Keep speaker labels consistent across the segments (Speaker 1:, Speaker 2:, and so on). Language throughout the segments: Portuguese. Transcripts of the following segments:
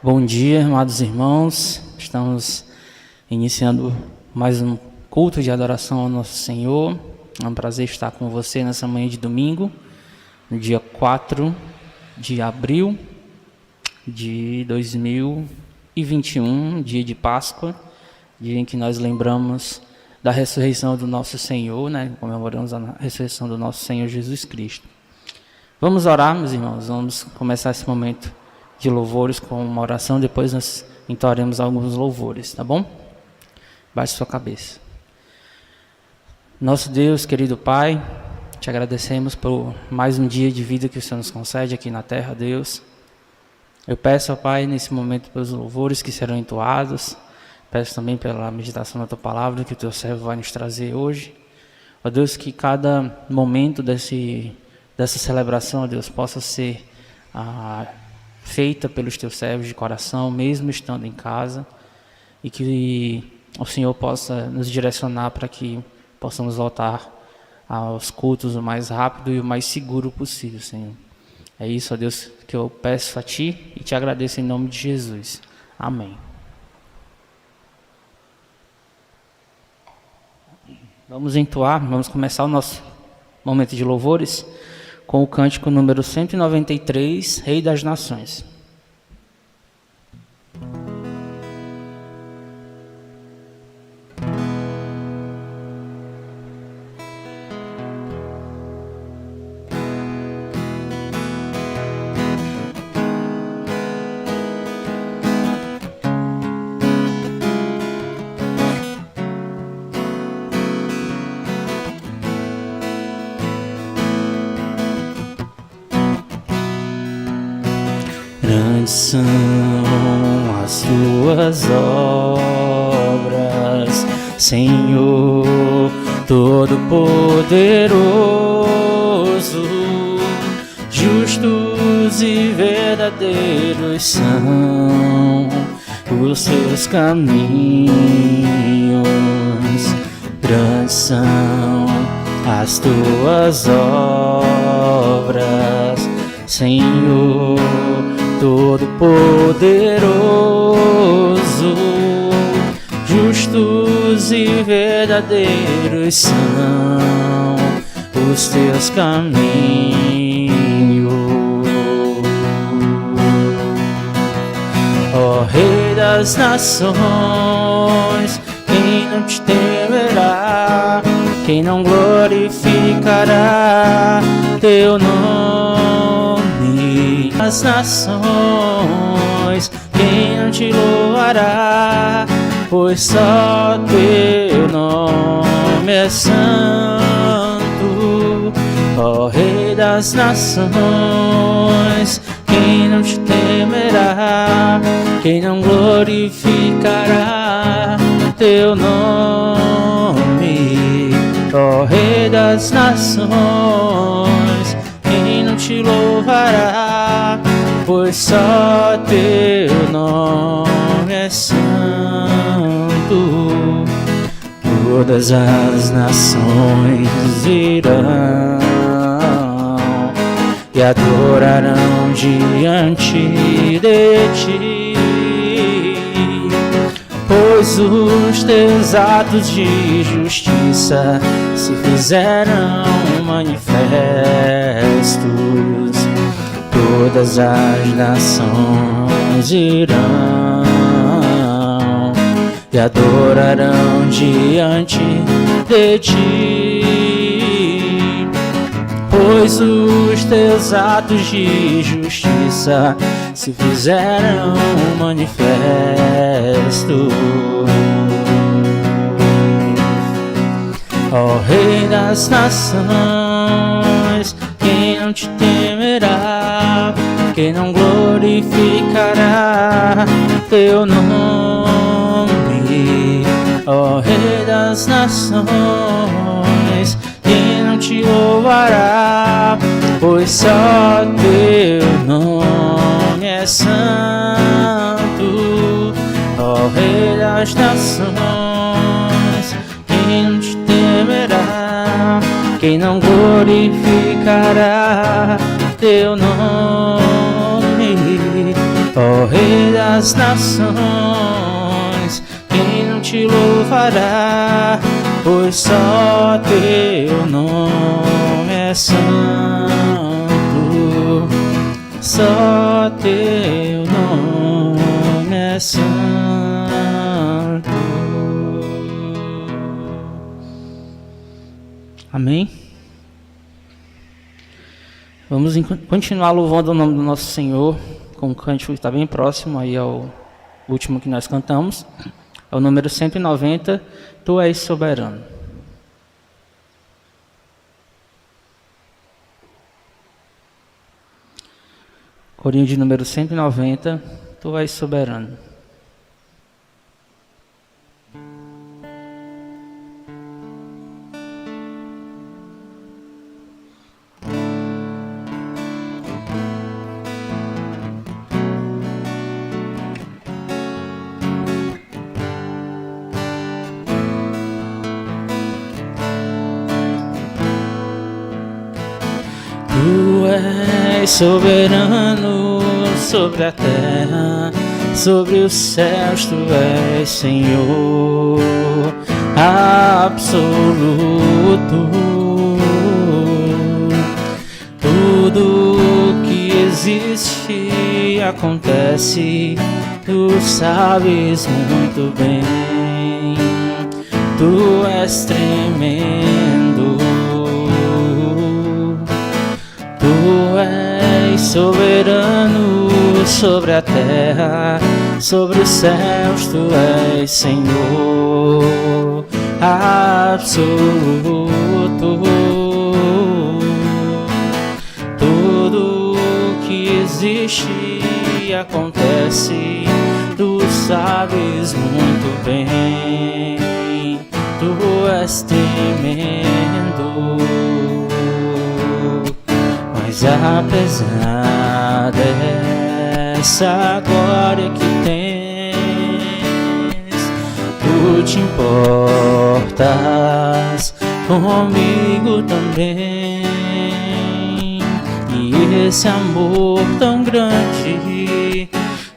Speaker 1: Bom dia, amados irmãos. Estamos iniciando mais um culto de adoração ao nosso Senhor. É um prazer estar com você nessa manhã de domingo, no dia 4 de abril de 2021, dia de Páscoa, dia em que nós lembramos da ressurreição do nosso Senhor, comemoramos a ressurreição do nosso Senhor Jesus Cristo. Vamos orar, meus irmãos, vamos começar esse momento de louvores com uma oração, depois nós entoaremos alguns louvores, tá bom? Baixe sua cabeça. Nosso Deus, querido Pai, te agradecemos por mais um dia de vida que o Senhor nos concede aqui na terra, Deus. Eu peço, ó Pai, nesse momento pelos louvores que serão entoados, peço também pela meditação da Tua Palavra que o Teu servo vai nos trazer hoje. Ó Deus, que cada momento dessa celebração, ó Deus, possa ser feita pelos Teus servos de coração, mesmo estando em casa, e que o Senhor possa nos direcionar para que possamos voltar aos cultos o mais rápido e o mais seguro possível, Senhor. É isso, ó Deus, que eu peço a Ti e te agradeço em nome de Jesus. Amém. Vamos começar o nosso momento de louvores com o cântico número 193, Rei das Nações. Grandes são as Tuas obras, Senhor Todo-Poderoso. Justos e verdadeiros são os Teus caminhos. Grandes são as Tuas obras, Senhor Todo-Poderoso. Justos e verdadeiros são os Teus caminhos. Ó Rei das nações, quem não te temerá? Quem não glorificará Teu nome? As nações, quem não te louvará? Pois só Teu nome é santo. Ó Rei das nações, quem não te temerá? Quem não glorificará Teu nome? Ó Rei das nações, quem não te louvará? Pois só Teu nome é santo. Todas as nações virão e adorarão diante de Ti, pois os Teus atos de justiça se fizeram manifestos. Todas as nações irão e adorarão diante de Ti, pois os Teus atos de justiça se fizeram manifestos. Ó Rei das nações, quem não te temerá? Quem não glorificará Teu nome? Ó Rei das nações, quem não te louvará? Pois só Teu nome é santo. Ó Rei das nações, quem não te temerá? Quem não glorificará Teu nome? Ó Rei Rei das nações, quem não te louvará? Pois só teu nome é santo, só teu nome é santo. Amém? Vamos continuar louvando o nome do nosso Senhor com um cântico que está bem próximo aí ao último que nós cantamos. É o número 190, Tu és soberano. Corinho de número 190, Tu és soberano. Tu és soberano sobre a terra, sobre os céus, Tu és Senhor absoluto. Tudo que existe acontece, Tu sabes muito bem. Tu és tremendo, Tu és soberano sobre a terra, sobre os céus, Tu és Senhor absoluto. Tudo que existe acontece, Tu sabes muito bem. Tu és tremendo, mas apesar dessa glória que tens, Tu te importas comigo também. E esse amor tão grande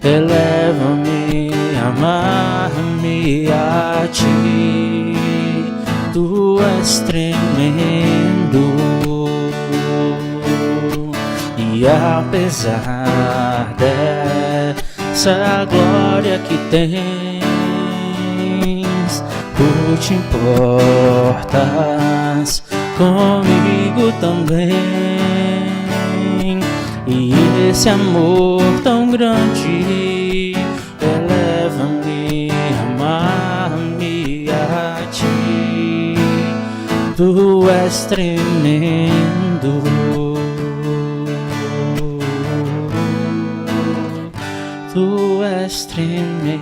Speaker 1: eleva-me, amar-me a Ti. Tu és tremendo, e apesar dessa glória que tens, Tu te importas comigo também. E esse amor tão grande eleva-me, amar-me a Ti. Tu és tremendo, Tu és tremendo.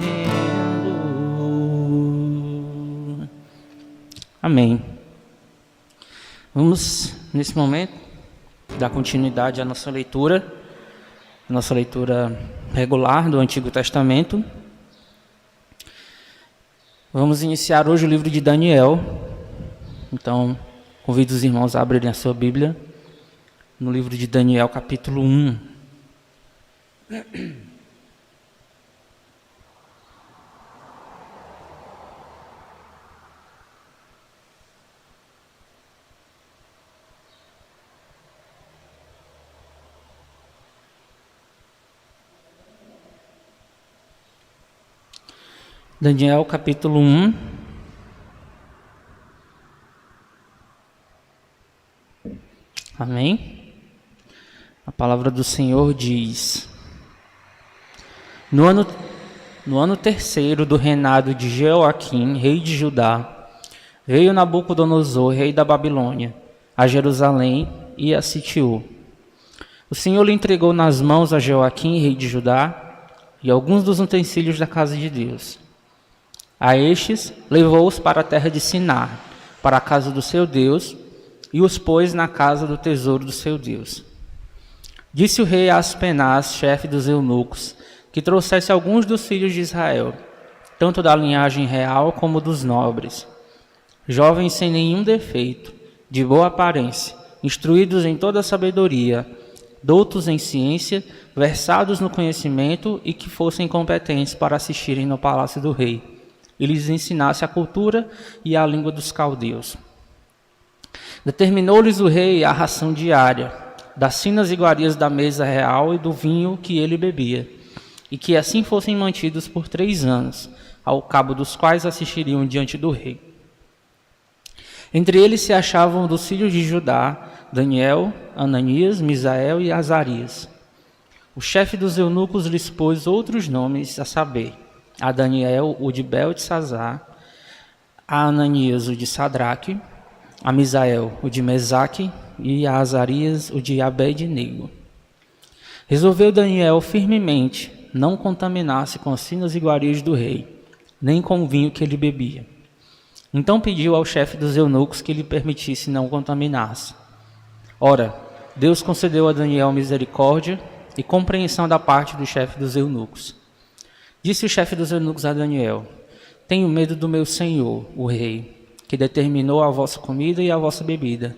Speaker 1: Amém. Vamos, nesse momento, dar continuidade à nossa leitura regular do Antigo Testamento. Vamos iniciar hoje o livro de Daniel. Então, convido os irmãos a abrirem a sua Bíblia no livro de Daniel, capítulo 1. Daniel, capítulo 1. Amém? A palavra do Senhor diz: No ano terceiro do reinado de Jeoaquim, rei de Judá, veio Nabucodonosor, rei da Babilônia, a Jerusalém e a sitiou. O Senhor lhe entregou nas mãos a Jeoaquim, rei de Judá, e alguns dos utensílios da casa de Deus. A estes levou-os para a terra de Sinar, para a casa do seu Deus, e os pôs na casa do tesouro do seu Deus. Disse o rei a Aspenaz, chefe dos eunucos, que trouxesse alguns dos filhos de Israel, tanto da linhagem real como dos nobres, jovens sem nenhum defeito, de boa aparência, instruídos em toda a sabedoria, doutos em ciência, versados no conhecimento e que fossem competentes para assistirem no palácio do rei, e lhes ensinasse a cultura e a língua dos caldeus. Determinou-lhes o rei a ração diária, das finas iguarias da mesa real e do vinho que ele bebia, e que assim fossem mantidos por 3 anos, ao cabo dos quais assistiriam diante do rei. Entre eles se achavam dos filhos de Judá, Daniel, Ananias, Misael e Azarias. O chefe dos eunucos lhes pôs outros nomes, a saber, a Daniel o de Beltesazar, a Ananias o de Sadraque, a Misael o de Mesaque e a Azarias o de Abed-nego. Resolveu Daniel firmemente não contaminar-se com as finas iguarias do rei, nem com o vinho que ele bebia. Então pediu ao chefe dos eunucos que lhe permitisse não contaminar-se. Ora, Deus concedeu a Daniel misericórdia e compreensão da parte do chefe dos eunucos. Disse o chefe dos eunucos a Daniel: tenho medo do meu senhor, o rei, que determinou a vossa comida e a vossa bebida.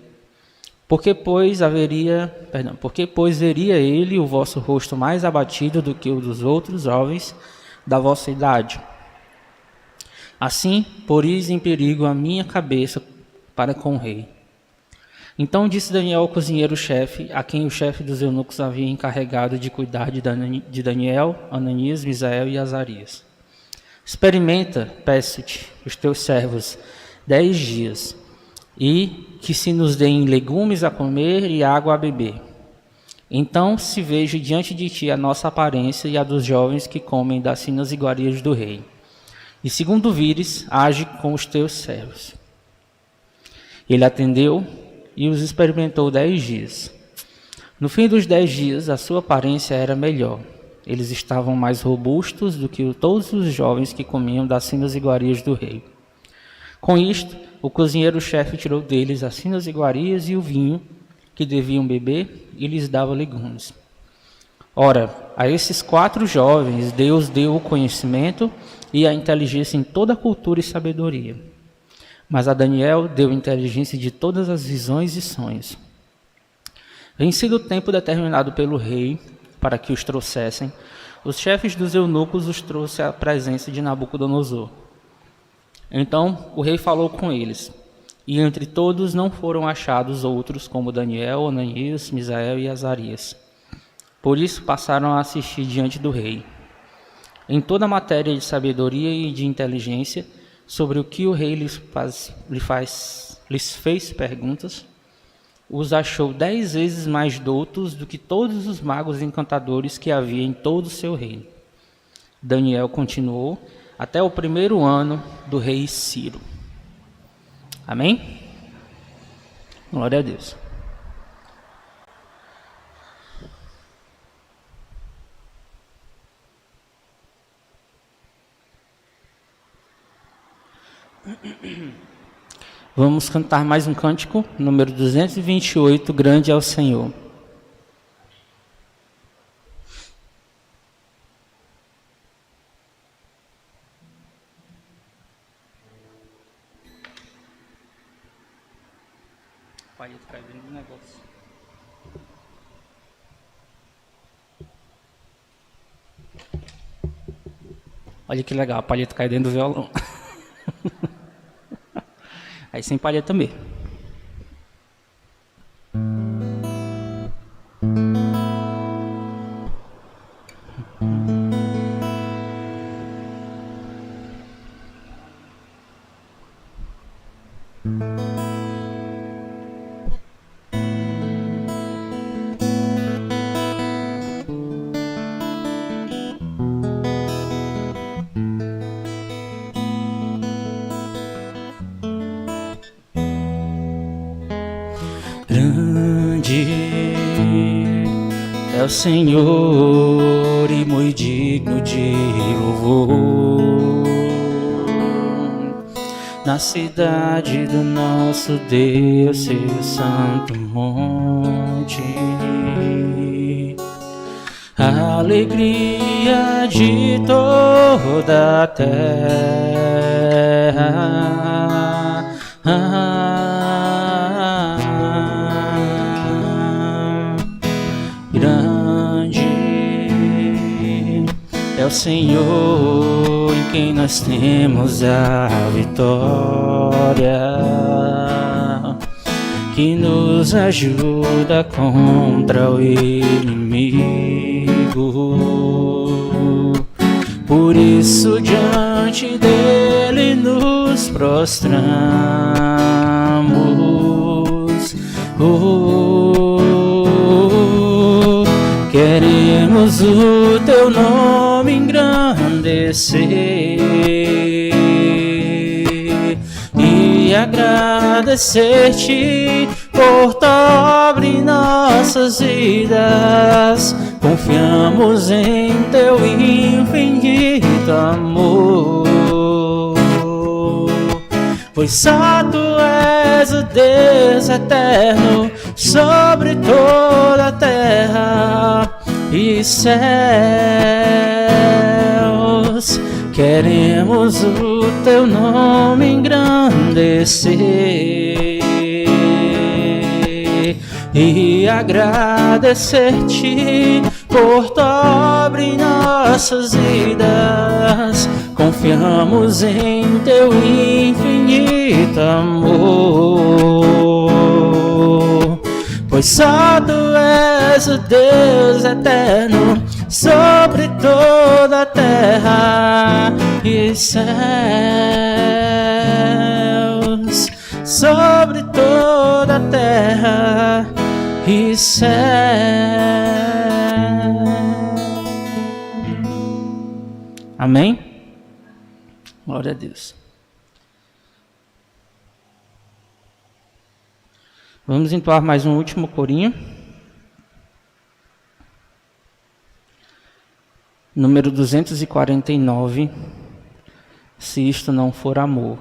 Speaker 1: Porque pois veria ele o vosso rosto mais abatido do que o dos outros jovens da vossa idade. Assim, poris em perigo a minha cabeça para com o rei. Então disse Daniel ao cozinheiro-chefe, a quem o chefe dos eunucos havia encarregado de cuidar de Daniel, Ananias, Misael e Azarias: experimenta, peço-te, os teus servos 10 dias, e que se nos deem legumes a comer e água a beber. Então se veja diante de ti a nossa aparência e a dos jovens que comem das finas iguarias do rei. E segundo vires, age com os teus servos. Ele atendeu e os experimentou 10 dias. No fim dos 10 dias, a sua aparência era melhor. Eles estavam mais robustos do que todos os jovens que comiam das finas iguarias do rei. Com isto, o cozinheiro-chefe tirou deles as finas iguarias e o vinho que deviam beber e lhes dava legumes. Ora, a esses 4 jovens Deus deu o conhecimento e a inteligência em toda a cultura e sabedoria. Mas a Daniel deu inteligência de todas as visões e sonhos. Vencido o tempo determinado pelo rei para que os trouxessem, os chefes dos eunucos os trouxe à presença de Nabucodonosor. Então o rei falou com eles, e entre todos não foram achados outros como Daniel, Ananias, Misael e Azarias. Por isso passaram a assistir diante do rei. Em toda a matéria de sabedoria e de inteligência, sobre o que o rei lhes fez perguntas, os achou 10 vezes mais doutos do que todos os magos e encantadores que havia em todo o seu reino. Daniel continuou até o 1º ano do rei Ciro. Amém? Glória a Deus. Vamos cantar mais um cântico, número 228, Grande é o Senhor. Palheta caiu dentro do negócio. Olha que legal, a palheta caiu dentro do violão. Aí sem palheta também. Grande é o Senhor e muito digno de louvor na cidade do nosso Deus, seu santo monte. A alegria de toda a terra. Senhor, em quem nós temos a vitória, que nos ajuda contra o inimigo. Por isso diante dele nos prostramos. Queremos o teu nome engrandecer e agradecer-te por tua obra em nossas vidas. Confiamos em teu infinito amor, pois só tu és o Deus eterno sobre toda a terra e céus. Queremos o teu nome engrandecer e agradecer-te por tua obra em nossas vidas. Confiamos em teu infinito amor, pois só tu és o Deus eterno sobre toda a terra e céus, sobre toda a terra e céus. Amém? Glória a Deus. Vamos entoar mais um último corinho. Número 249. Se isto não for amor.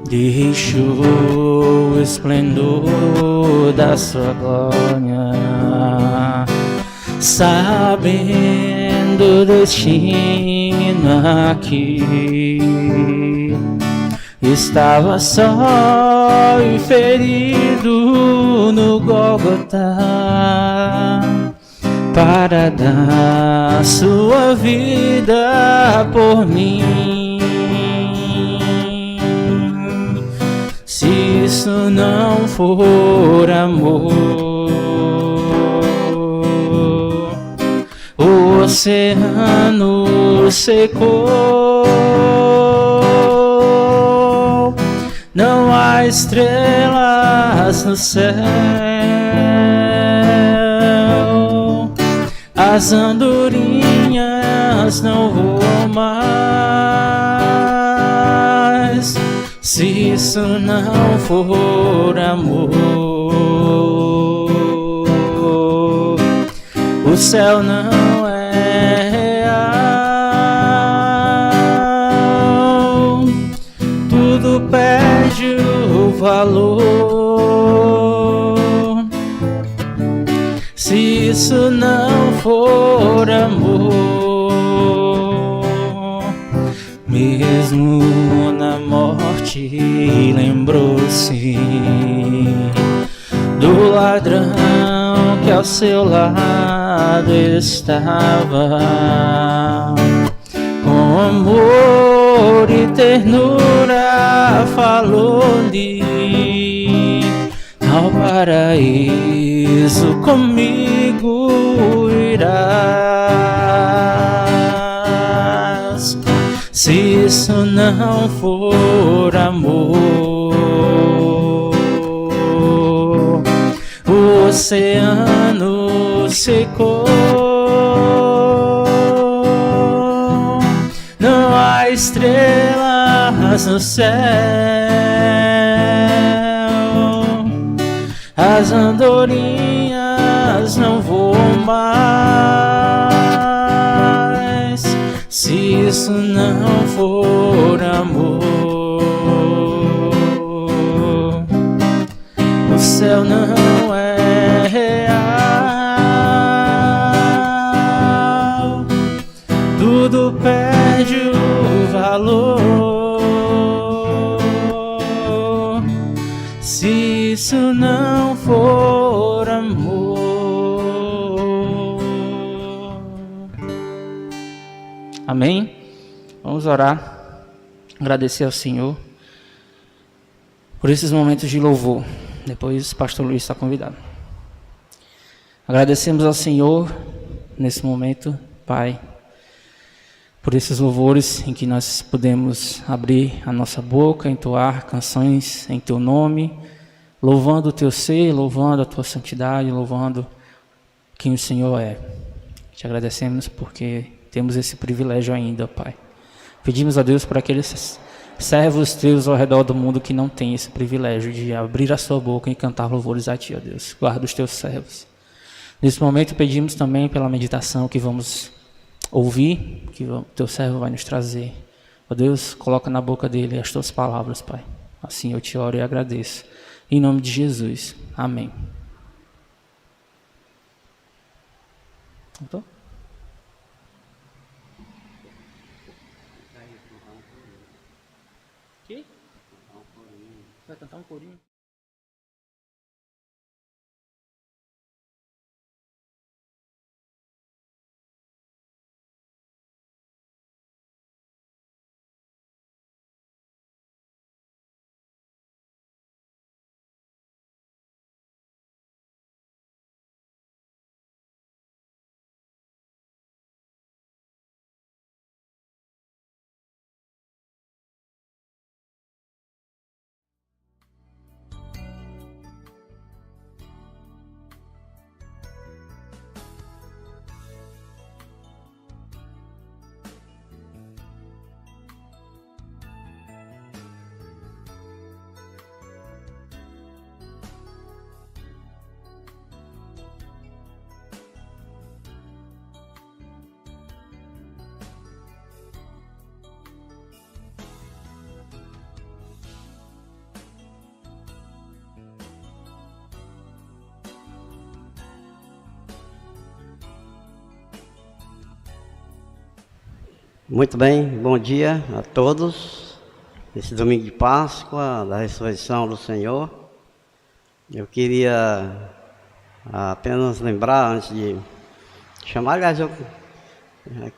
Speaker 1: Deixou o esplendor da sua glória, sabendo o destino aqui. Estava só e ferido no Gólgota para dar sua vida por mim. Se isso não for amor, o oceano secou, não há estrelas no céu, as andorinhas não voam mais. Se isso não for amor, o céu não é real, tudo perde o valor. Se isso não for amor, mesmo na morte lembrou-se do ladrão que ao seu lado estava. Com amor e ternura falou-lhe: ao paraíso comigo irás. Se isso não for amor, o oceano secou, não há estrelas no céu, as andorinhas não voam mais. Se isso não for amor, o céu não Amém? Vamos orar, agradecer ao Senhor por esses momentos de louvor. Depois o pastor Luiz está convidado. Agradecemos ao Senhor nesse momento, Pai, por esses louvores em que nós podemos abrir a nossa boca, entoar canções em Teu nome, louvando o Teu ser, louvando a Tua santidade, louvando quem o Senhor é. Te agradecemos porque temos esse privilégio ainda, Pai. Pedimos a Deus para aqueles servos Teus ao redor do mundo que não têm esse privilégio de abrir a sua boca e cantar louvores a Ti, ó Deus. Guarda os Teus servos. Nesse momento pedimos também pela meditação que vamos ouvir, que o Teu servo vai nos trazer. Ó Deus, coloca na boca dele as Tuas palavras, Pai. Assim eu Te oro e agradeço. Em nome de Jesus. Amém. Voltou? Que? Vai cantar um corinho?
Speaker 2: Muito bem, bom dia a todos. Esse domingo de Páscoa, da ressurreição do Senhor. Eu queria apenas lembrar, antes de chamar, aliás, eu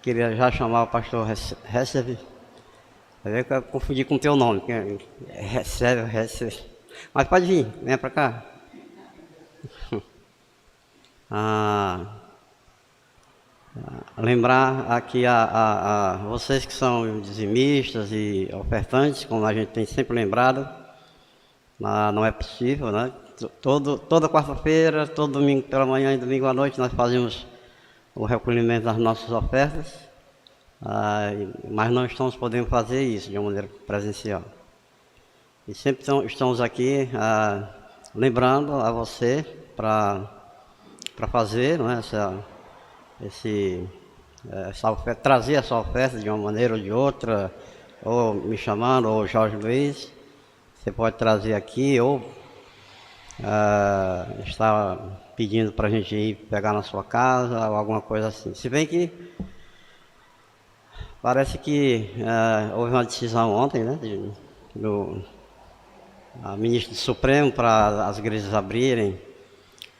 Speaker 2: queria já chamar o pastor Recebe. Eu confundi com o teu nome, que é Recebe. Mas pode vir, venha para cá. Lembrar aqui a vocês que são dizimistas e ofertantes, como a gente tem sempre lembrado, não é possível, né? Toda quarta-feira, todo domingo pela manhã e domingo à noite nós fazemos o recolhimento das nossas ofertas, mas não estamos podendo fazer isso de uma maneira presencial. E sempre estamos aqui lembrando a você para fazer, não é, essa oferta, trazer essa oferta de uma maneira ou de outra, ou me chamando, ou Jorge Luiz, você pode trazer aqui, ou está pedindo para a gente ir pegar na sua casa, ou alguma coisa assim. Se bem que parece que houve uma decisão ontem, né, do ministro do Supremo para as igrejas abrirem.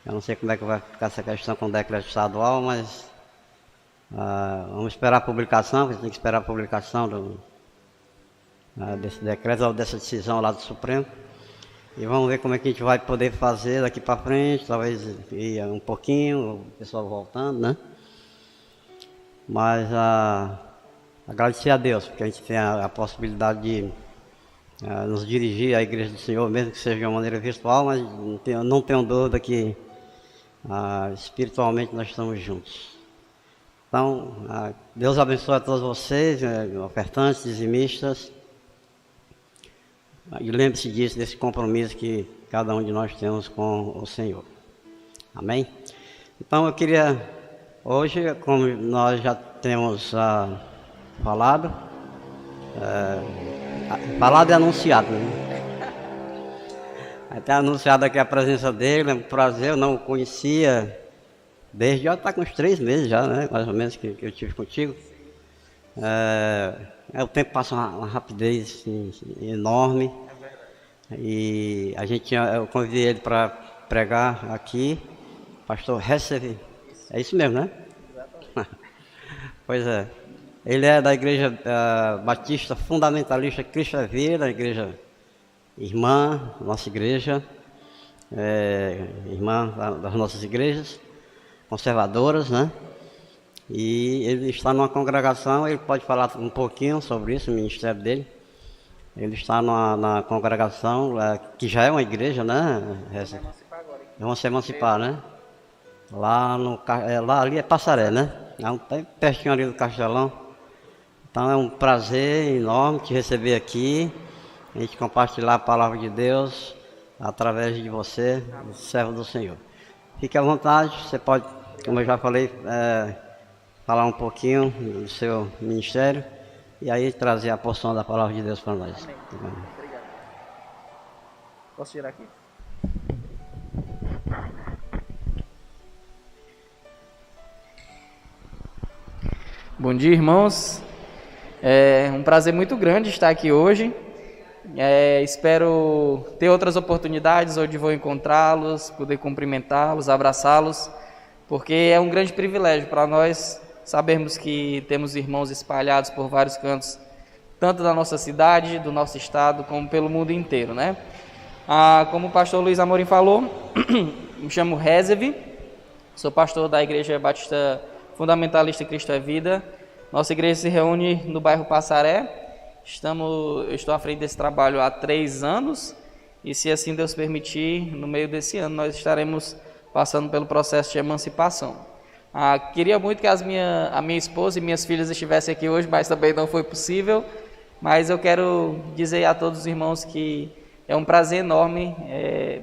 Speaker 2: Eu não sei como é que vai ficar essa questão com o decreto estadual, mas vamos esperar a publicação, porque tem que esperar a publicação desse decreto, ou dessa decisão lá do Supremo. E vamos ver como é que a gente vai poder fazer daqui para frente, talvez ir um pouquinho, o pessoal voltando, né? Mas agradecer a Deus, porque a gente tem a possibilidade de nos dirigir à Igreja do Senhor, mesmo que seja de uma maneira virtual, mas não tenho dúvida que espiritualmente nós estamos juntos. Então, Deus abençoe a todos vocês, ofertantes, dizimistas, e lembre-se disso, desse compromisso que cada um de nós temos com o Senhor. Amém? Então eu queria, hoje, como nós já temos falado e anunciado, né? Até anunciado aqui a presença dele, é um prazer, eu não o conhecia desde, já está com uns 3 meses já, né, mais ou menos, que eu tive contigo. O tempo passa uma rapidez assim, enorme, e eu convidei ele para pregar aqui, pastor Recebe, é isso mesmo, né? Pois é, Ele é da Igreja Batista Fundamentalista Cristo é Vida, a igreja irmã, nossa igreja, irmã das nossas igrejas conservadoras, né? E ele está numa congregação, ele pode falar um pouquinho sobre isso, o ministério dele. Ele está na congregação, que já é uma igreja, né? Vão se emancipar, né? Lá ali é Passaré, né? É pertinho ali do Castelão. Então é um prazer enorme te receber aqui, a gente compartilhar a palavra de Deus através de você, servo do Senhor. Fique à vontade, você pode, como eu já falei, falar um pouquinho do seu ministério e aí trazer a porção da palavra de Deus para nós.
Speaker 1: Amém. Obrigado. Posso tirar aqui? Bom dia, irmãos. É um prazer muito grande estar aqui hoje. Espero ter outras oportunidades onde vou encontrá-los, poder cumprimentá-los, abraçá-los, porque é um grande privilégio para nós sabermos que temos irmãos espalhados por vários cantos, tanto da nossa cidade, do nosso estado, como pelo mundo inteiro, né? Como o pastor Luiz Amorim falou, me chamo Rezev, sou pastor da Igreja Batista Fundamentalista Cristo é Vida. Nossa igreja se reúne no bairro Passaré. Eu estou à frente desse trabalho há 3 anos e, se assim Deus permitir, no meio desse ano nós estaremos passando pelo processo de emancipação. Queria muito que a minha esposa e minhas filhas estivessem aqui hoje, mas também não foi possível. Mas eu quero dizer a todos os irmãos que é um prazer enorme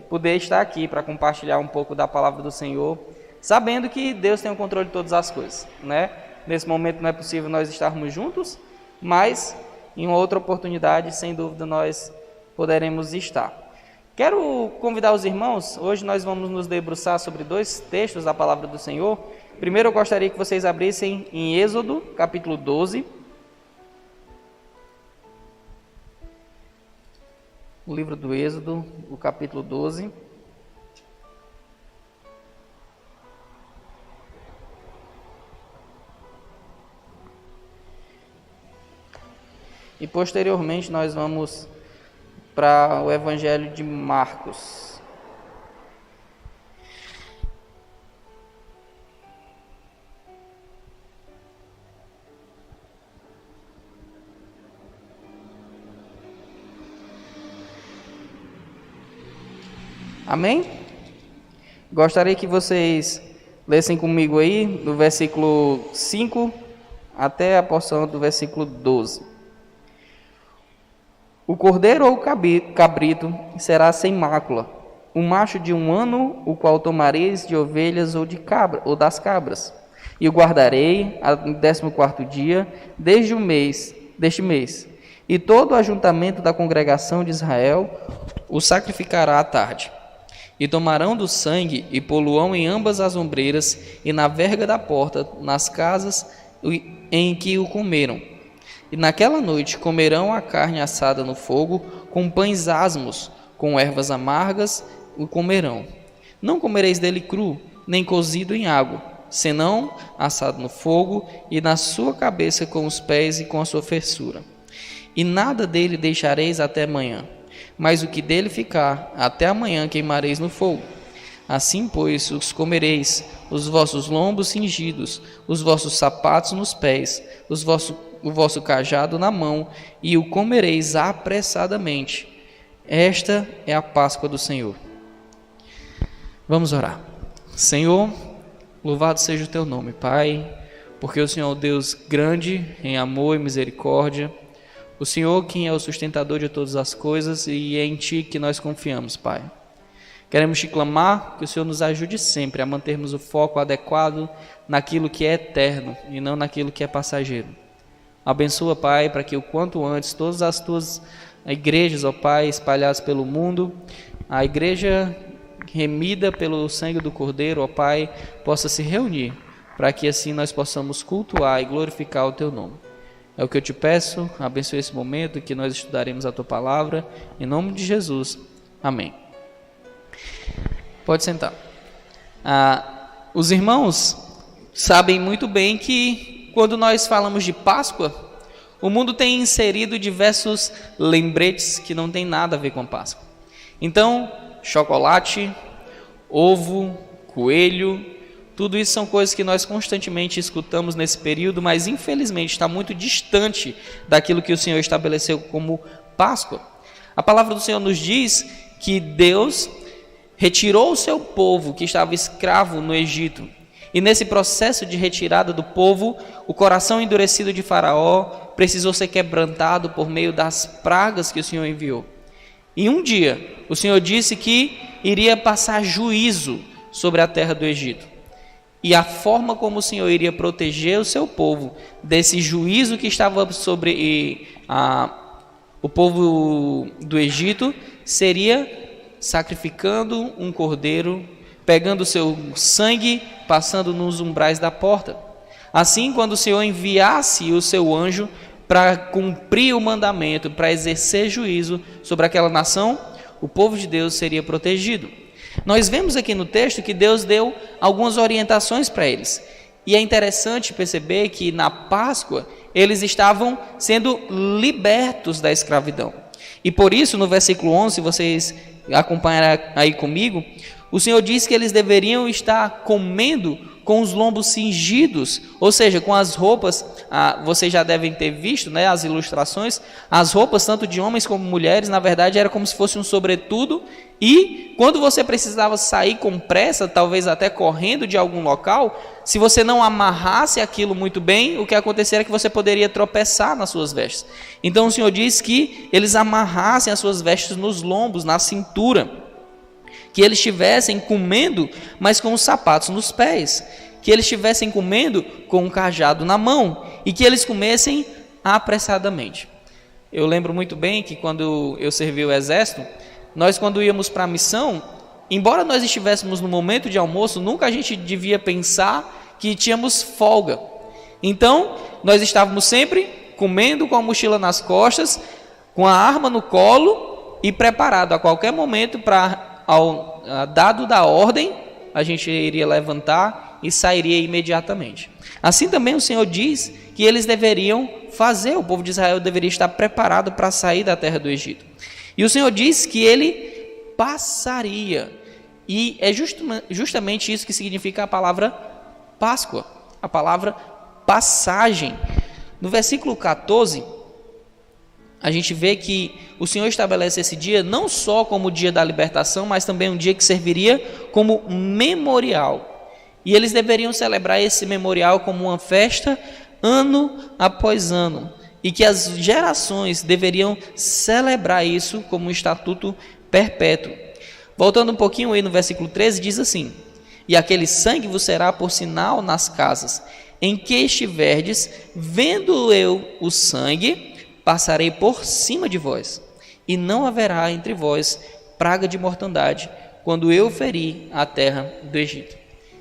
Speaker 1: poder estar aqui para compartilhar um pouco da palavra do Senhor, sabendo que Deus tem o controle de todas as coisas, né? Nesse momento não é possível nós estarmos juntos, mas em uma outra oportunidade, sem dúvida, nós poderemos estar. Quero convidar os irmãos, hoje nós vamos nos debruçar sobre 2 textos da palavra do Senhor. Primeiro eu gostaria que vocês abrissem em Êxodo, capítulo 12. O livro do Êxodo, o capítulo 12. E posteriormente nós vamos para o Evangelho de Marcos. Amém? Gostaria que vocês lessem comigo aí do versículo 5 até a porção do versículo 12. O cordeiro ou o cabrito será sem mácula, o macho de 1 ano, o qual tomareis de ovelhas ou das cabras, e o guardarei no 14º dia deste mês, e todo o ajuntamento da congregação de Israel o sacrificará à tarde. E tomarão do sangue e poluão em ambas as ombreiras e na verga da porta, nas casas em que o comeram. E naquela noite comerão a carne assada no fogo, com pães asmos, com ervas amargas o comerão. Não comereis dele cru, nem cozido em água, senão assado no fogo, e na sua cabeça com os pés e com a sua fessura. E nada dele deixareis até amanhã, mas o que dele ficar, até amanhã queimareis no fogo. Assim, pois, os comereis, os vossos lombos cingidos, os vossos sapatos nos pés, o vosso cajado na mão, e o comereis apressadamente. Esta é a Páscoa do Senhor. Vamos orar. Senhor, louvado seja o teu nome, Pai, porque o Senhor é um Deus grande em amor e misericórdia. O Senhor quem é o sustentador de todas as coisas, e é em Ti que nós confiamos, Pai. Queremos te clamar que o Senhor nos ajude sempre a mantermos o foco adequado naquilo que é eterno e não naquilo que é passageiro. Abençoa, Pai, para que o quanto antes todas as tuas igrejas, ó Pai, espalhadas pelo mundo, a igreja remida pelo sangue do Cordeiro, ó Pai, possa se reunir, para que assim nós possamos cultuar e glorificar o Teu nome. É o que eu te peço, abençoe esse momento que nós estudaremos a Tua palavra, em nome de Jesus. Amém. Pode sentar. Os irmãos sabem muito bem que
Speaker 3: quando nós falamos de Páscoa, o mundo tem inserido diversos lembretes que não tem nada a ver com a Páscoa. Então, chocolate, ovo, coelho, tudo isso são coisas que nós constantemente escutamos nesse período, mas infelizmente está muito distante daquilo que o Senhor estabeleceu como Páscoa. A palavra do Senhor nos diz que Deus retirou o seu povo que estava escravo no Egito. E nesse processo de retirada do povo, o coração endurecido de Faraó precisou ser quebrantado por meio das pragas que o Senhor enviou. E um dia, o Senhor disse que iria passar juízo sobre a terra do Egito. E a forma como o Senhor iria proteger o seu povo desse juízo que estava sobre o povo do Egito seria sacrificando um cordeiro, pegando o seu sangue, passando nos umbrais da porta. Assim, quando o Senhor enviasse o seu anjo para cumprir o mandamento, para exercer juízo sobre aquela nação, o povo de Deus seria protegido. Nós vemos aqui no texto que Deus deu algumas orientações para eles. E é interessante perceber que na Páscoa eles estavam sendo libertos da escravidão. E por isso, no versículo 11, se vocês acompanharem aí comigo, o Senhor diz que eles deveriam estar comendo com os lombos cingidos, ou seja, com as roupas, vocês já devem ter visto, né, as ilustrações, as roupas tanto de homens como mulheres, na verdade era como se fosse um sobretudo, e quando você precisava sair com pressa, talvez até correndo de algum local, se você não amarrasse aquilo muito bem, o que aconteceria é que você poderia tropeçar nas suas vestes. Então o Senhor diz que eles amarrassem as suas vestes nos lombos, na cintura, que eles estivessem comendo, mas com os sapatos nos pés, que eles estivessem comendo com um cajado na mão, e que eles comessem apressadamente. Eu lembro muito bem que quando eu servi o exército, nós quando íamos para a missão, embora nós estivéssemos no momento de almoço, nunca a gente devia pensar que tínhamos folga. Então, nós estávamos sempre comendo com a mochila nas costas, com a arma no colo e preparado a qualquer momento para, dado da ordem, a gente iria levantar e sairia imediatamente. Assim também o Senhor diz que eles deveriam fazer, o povo de Israel deveria estar preparado para sair da terra do Egito. E o Senhor diz que ele passaria, e é justamente isso que significa a palavra Páscoa, a palavra passagem. No versículo 14, a gente vê que o Senhor estabelece esse dia não só como o dia da libertação, mas também um dia que serviria como memorial. E eles deveriam celebrar esse memorial como uma festa ano após ano. E que as gerações deveriam celebrar isso como um estatuto perpétuo. Voltando um pouquinho aí no versículo 13, diz assim: e aquele sangue vos será por sinal nas casas em que estiverdes, vendo eu o sangue, passarei por cima de vós, e não haverá entre vós praga de mortandade, quando eu ferir a terra do Egito.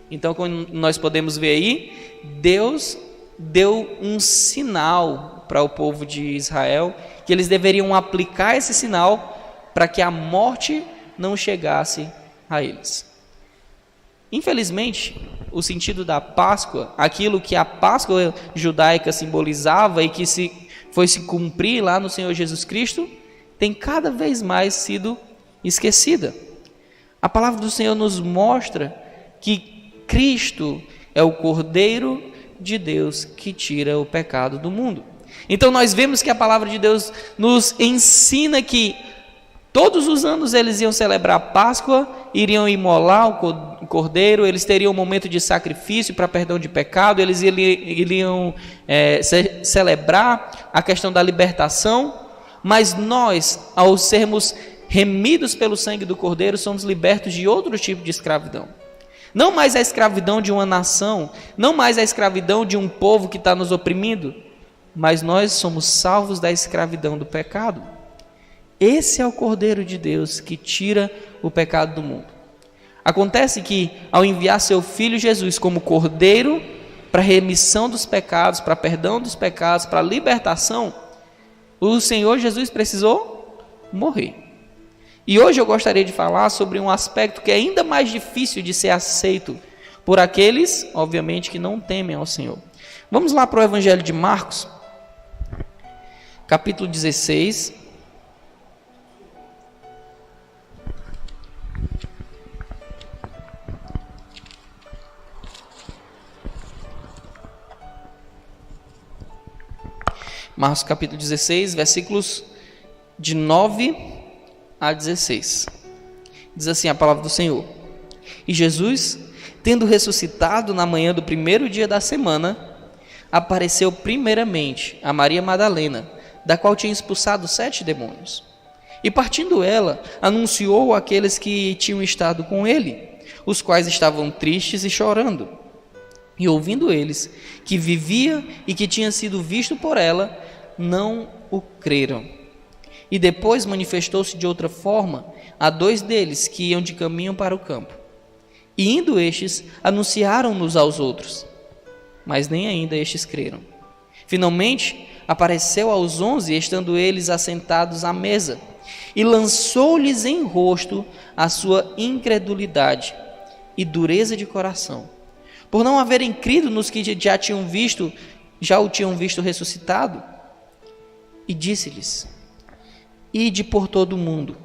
Speaker 3: Então, como nós podemos ver aí, Deus deu um sinal para o povo de Israel, que eles deveriam aplicar esse sinal para que a morte não chegasse a eles. Infelizmente, o sentido da Páscoa, aquilo que a Páscoa judaica simbolizava e que foi se cumprir lá no Senhor Jesus Cristo, tem cada vez mais sido esquecida. A palavra do Senhor nos mostra que Cristo é o Cordeiro de Deus que tira o pecado do mundo. Então nós vemos que a palavra de Deus nos ensina que todos os anos eles iam celebrar a Páscoa, iriam imolar o cordeiro, eles teriam um momento de sacrifício para perdão de pecado, eles iriam celebrar a questão da libertação, mas nós, ao sermos remidos pelo sangue do cordeiro, somos libertos de outro tipo de escravidão. Não mais a escravidão de uma nação, não mais a escravidão de um povo que está nos oprimindo, mas nós somos salvos da escravidão do pecado. Esse é o Cordeiro de Deus que tira o pecado do mundo. Acontece que, ao enviar seu Filho Jesus como Cordeiro para remissão dos pecados, para perdão dos pecados, para libertação, o Senhor Jesus precisou morrer. E hoje eu gostaria de falar sobre um aspecto que é ainda mais difícil de ser aceito por aqueles, obviamente, que não temem ao Senhor. Vamos lá para o Evangelho de Marcos, capítulo 16. Marcos capítulo 16, versículos de 9 a 16. Diz assim a palavra do Senhor: E Jesus, tendo ressuscitado na manhã do primeiro dia da semana, apareceu primeiramente a Maria Madalena, da qual tinha expulsado 7 demônios. E partindo ela, anunciou àqueles que tinham estado com ele, os quais estavam tristes e chorando. E ouvindo eles que vivia e que tinha sido visto por ela, não o creram. E depois manifestou-se de outra forma a 2 deles que iam de caminho para o campo. E indo estes, anunciaram-nos aos outros, mas nem ainda estes creram. Finalmente, apareceu aos 11, estando eles assentados à mesa, e lançou-lhes em rosto a sua incredulidade e dureza de coração, por não haverem crido nos que já o tinham visto ressuscitado. E disse-lhes: Ide por todo o mundo,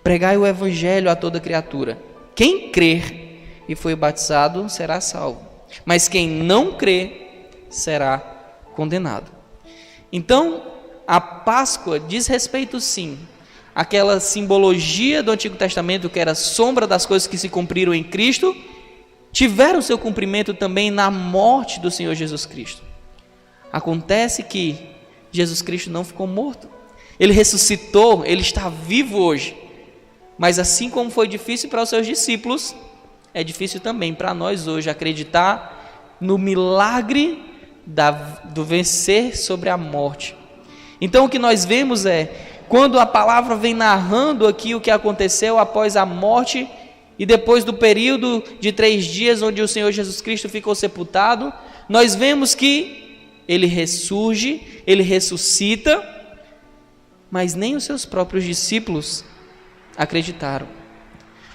Speaker 3: pregai o evangelho a toda criatura. Quem crer e foi batizado será salvo, mas quem não crer será condenado. Então, a Páscoa diz respeito, sim, àquela simbologia do Antigo Testamento, que era sombra das coisas que se cumpriram em Cristo, tiveram seu cumprimento também na morte do Senhor Jesus Cristo. Acontece que Jesus Cristo não ficou morto, ele ressuscitou, ele está vivo hoje. Mas assim como foi difícil para os seus discípulos, é difícil também para nós hoje acreditar no milagre do vencer sobre a morte. Então o que nós vemos é, quando a palavra vem narrando aqui o que aconteceu após a morte e depois do período de 3 dias onde o Senhor Jesus Cristo ficou sepultado, nós vemos que ele ressurge, ele ressuscita, mas nem os seus próprios discípulos acreditaram.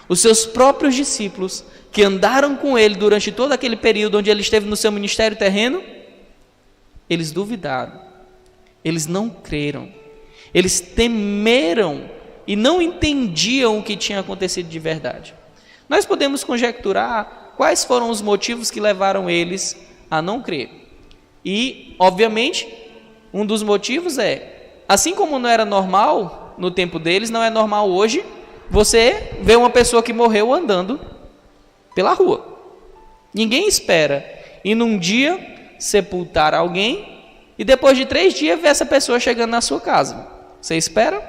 Speaker 3: Os seus próprios discípulos, que andaram com ele durante todo aquele período onde ele esteve no seu ministério terreno, eles duvidaram, eles não creram, eles temeram e não entendiam o que tinha acontecido de verdade. Nós podemos conjecturar quais foram os motivos que levaram eles a não crer. E, obviamente, um dos motivos é, assim como não era normal no tempo deles, não é normal hoje você ver uma pessoa que morreu andando pela rua. Ninguém espera ir num dia sepultar alguém e depois de 3 dias ver essa pessoa chegando na sua casa. Você espera?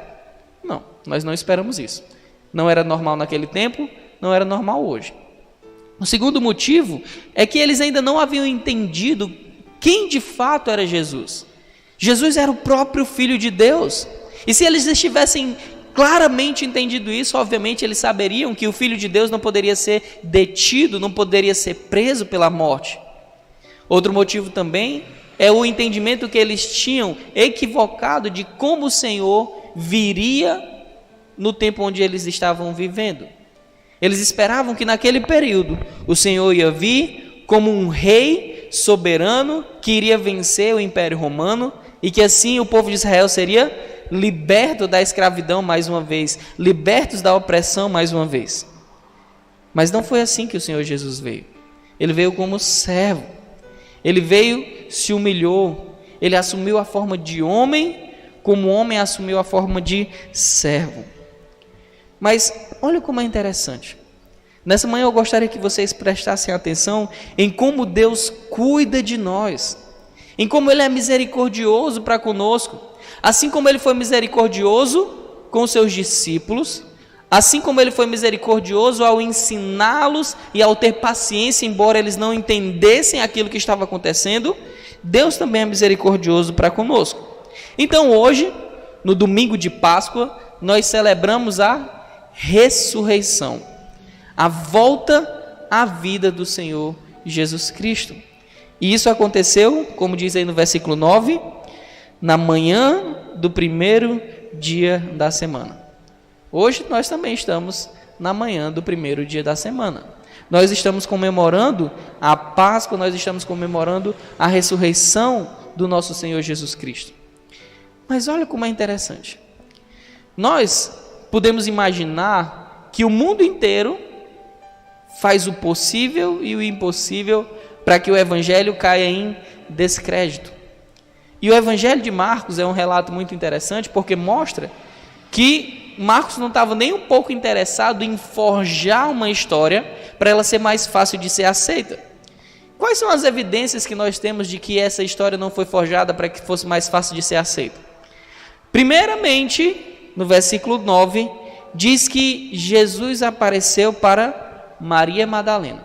Speaker 3: Não, nós não esperamos isso. Não era normal naquele tempo, não era normal hoje. O segundo motivo é que eles ainda não haviam entendido quem de fato era Jesus. Jesus era o próprio Filho de Deus. E se eles estivessem claramente entendido isso, obviamente eles saberiam que o Filho de Deus não poderia ser detido, não poderia ser preso pela morte. Outro motivo também é o entendimento que eles tinham equivocado de como o Senhor viria no tempo onde eles estavam vivendo. Eles esperavam que naquele período o Senhor ia vir como um rei soberano que iria vencer o Império Romano e que assim o povo de Israel seria liberto da escravidão mais uma vez, libertos da opressão mais uma vez. Mas não foi assim que o Senhor Jesus veio. Ele veio como servo. Ele veio, se humilhou, ele assumiu a forma de homem, como homem assumiu a forma de servo. Mas olha como é interessante. Nessa manhã eu gostaria que vocês prestassem atenção em como Deus cuida de nós, em como Ele é misericordioso para conosco, assim como Ele foi misericordioso com os seus discípulos, assim como Ele foi misericordioso ao ensiná-los e ao ter paciência, embora eles não entendessem aquilo que estava acontecendo, Deus também é misericordioso para conosco. Então hoje, no domingo de Páscoa, nós celebramos a ressurreição, a volta à vida do Senhor Jesus Cristo. E isso aconteceu, como diz aí no versículo 9, na manhã do primeiro dia da semana. Hoje nós também estamos na manhã do primeiro dia da semana. Nós estamos comemorando a Páscoa, nós estamos comemorando a ressurreição do nosso Senhor Jesus Cristo. Mas olha como é interessante. Nós podemos imaginar que o mundo inteiro faz o possível e o impossível para que o Evangelho caia em descrédito. E o Evangelho de Marcos é um relato muito interessante, porque mostra que Marcos não estava nem um pouco interessado em forjar uma história para ela ser mais fácil de ser aceita. Quais são as evidências que nós temos de que essa história não foi forjada para que fosse mais fácil de ser aceita? Primeiramente, no versículo 9, diz que Jesus apareceu para Maria Madalena.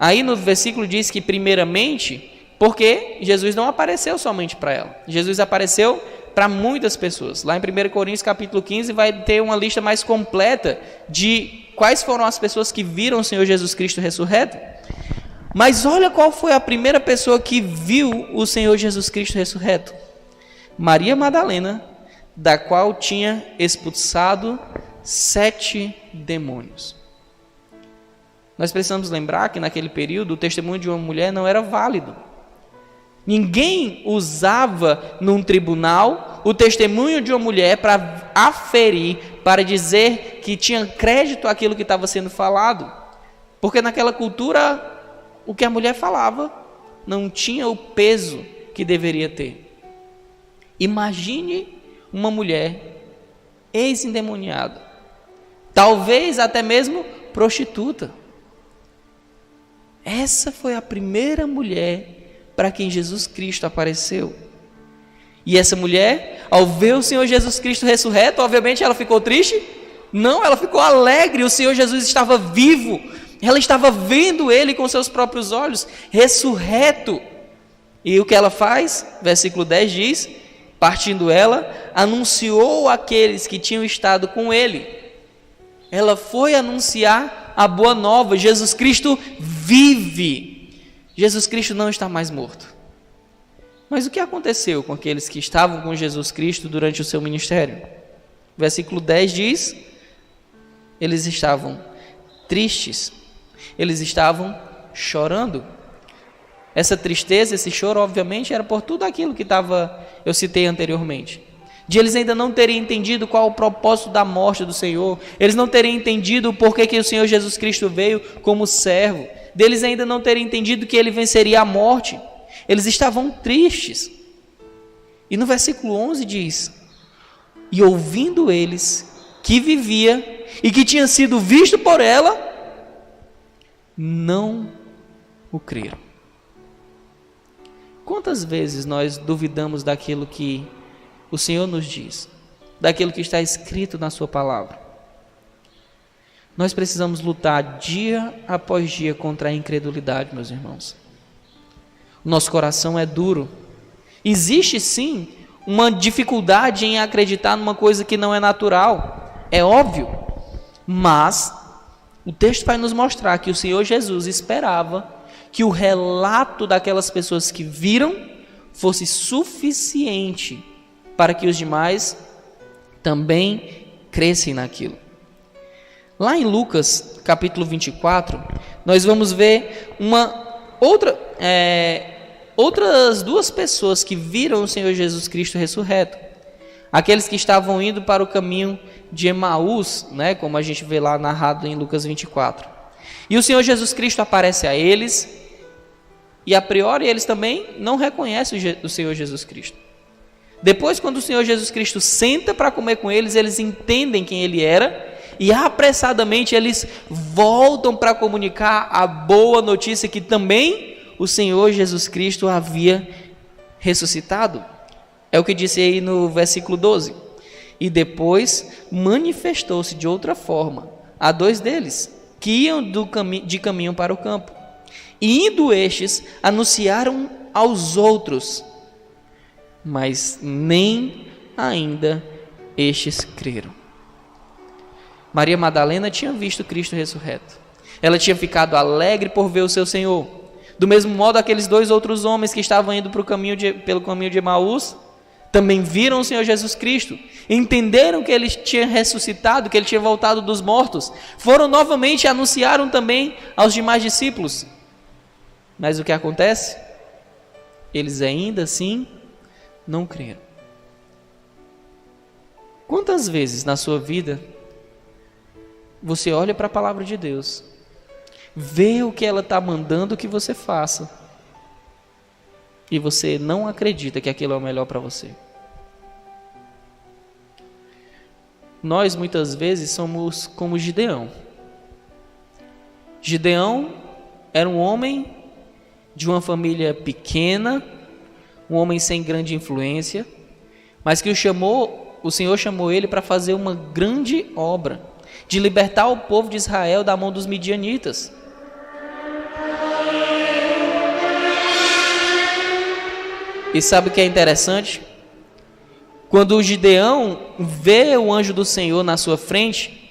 Speaker 3: Aí no versículo diz que primeiramente, porque Jesus não apareceu somente para ela. Jesus apareceu para muitas pessoas. Lá em 1 Coríntios capítulo 15 vai ter uma lista mais completa de quais foram as pessoas que viram o Senhor Jesus Cristo ressurreto. Mas olha qual foi a primeira pessoa que viu o Senhor Jesus Cristo ressurreto. Maria Madalena, da qual tinha expulsado 7 demônios. Nós precisamos lembrar que naquele período o testemunho de uma mulher não era válido. Ninguém usava num tribunal o testemunho de uma mulher para aferir, para dizer que tinha crédito àquilo que estava sendo falado. Porque naquela cultura, o que a mulher falava não tinha o peso que deveria ter. Imagine uma mulher ex-endemoniada, talvez até mesmo prostituta. Essa foi a primeira mulher para quem Jesus Cristo apareceu. E essa mulher, ao ver o Senhor Jesus Cristo ressurreto, obviamente ela ficou triste? Não, ela ficou alegre. O Senhor Jesus estava vivo. Ela estava vendo Ele com seus próprios olhos, ressurreto. E o que ela faz? Versículo 10 diz: partindo ela, anunciou àqueles que tinham estado com Ele. Ela foi anunciar a boa nova. Jesus Cristo vive. Jesus Cristo não está mais morto. Mas o que aconteceu com aqueles que estavam com Jesus Cristo durante o seu ministério? Versículo 10 diz: eles estavam tristes, eles estavam chorando. Essa tristeza, esse choro, obviamente, era por tudo aquilo que eu citei anteriormente. De eles ainda não terem entendido qual o propósito da morte do Senhor, eles não terem entendido o porquê que o Senhor Jesus Cristo veio como servo, deles ainda não terem entendido que Ele venceria a morte. Eles estavam tristes. E no versículo 11 diz: e ouvindo eles que vivia e que tinha sido visto por ela, não o creram. Quantas vezes nós duvidamos daquilo que o Senhor nos diz, daquilo que está escrito na sua palavra? Nós precisamos lutar dia após dia contra a incredulidade, meus irmãos. O nosso coração é duro. Existe sim uma dificuldade em acreditar numa coisa que não é natural, é óbvio. Mas o texto vai nos mostrar que o Senhor Jesus esperava que o relato daquelas pessoas que viram fosse suficiente para que os demais também crescem naquilo. Lá em Lucas, capítulo 24, nós vamos ver outras duas pessoas que viram o Senhor Jesus Cristo ressurreto. Aqueles que estavam indo para o caminho de Emaús, né, como a gente vê lá narrado em Lucas 24. E o Senhor Jesus Cristo aparece a eles, e a priori eles também não reconhecem o Senhor Jesus Cristo. Depois, quando o Senhor Jesus Cristo senta para comer com eles, eles entendem quem Ele era, e apressadamente eles voltam para comunicar a boa notícia que também o Senhor Jesus Cristo havia ressuscitado. É o que disse aí no versículo 12. E depois manifestou-se de outra forma a 2 deles, que iam de caminho para o campo. E indo estes, anunciaram aos outros, mas nem ainda estes creram. Maria Madalena tinha visto Cristo ressurreto. Ela tinha ficado alegre por ver o seu Senhor. Do mesmo modo, aqueles 2 outros homens que estavam indo pelo caminho de Emaús também viram o Senhor Jesus Cristo, entenderam que Ele tinha ressuscitado, que Ele tinha voltado dos mortos, foram novamente e anunciaram também aos demais discípulos. Mas o que acontece? Eles ainda assim não creram. Quantas vezes na sua vida você olha para a palavra de Deus, vê o que ela está mandando que você faça, e você não acredita que aquilo é o melhor para você? Nós muitas vezes somos como Gideão. Gideão era um homem de uma família pequena, um homem sem grande influência, mas que o Senhor chamou ele para fazer uma grande obra, de libertar o povo de Israel da mão dos midianitas. E sabe o que é interessante? Quando o Gideão vê o anjo do Senhor na sua frente,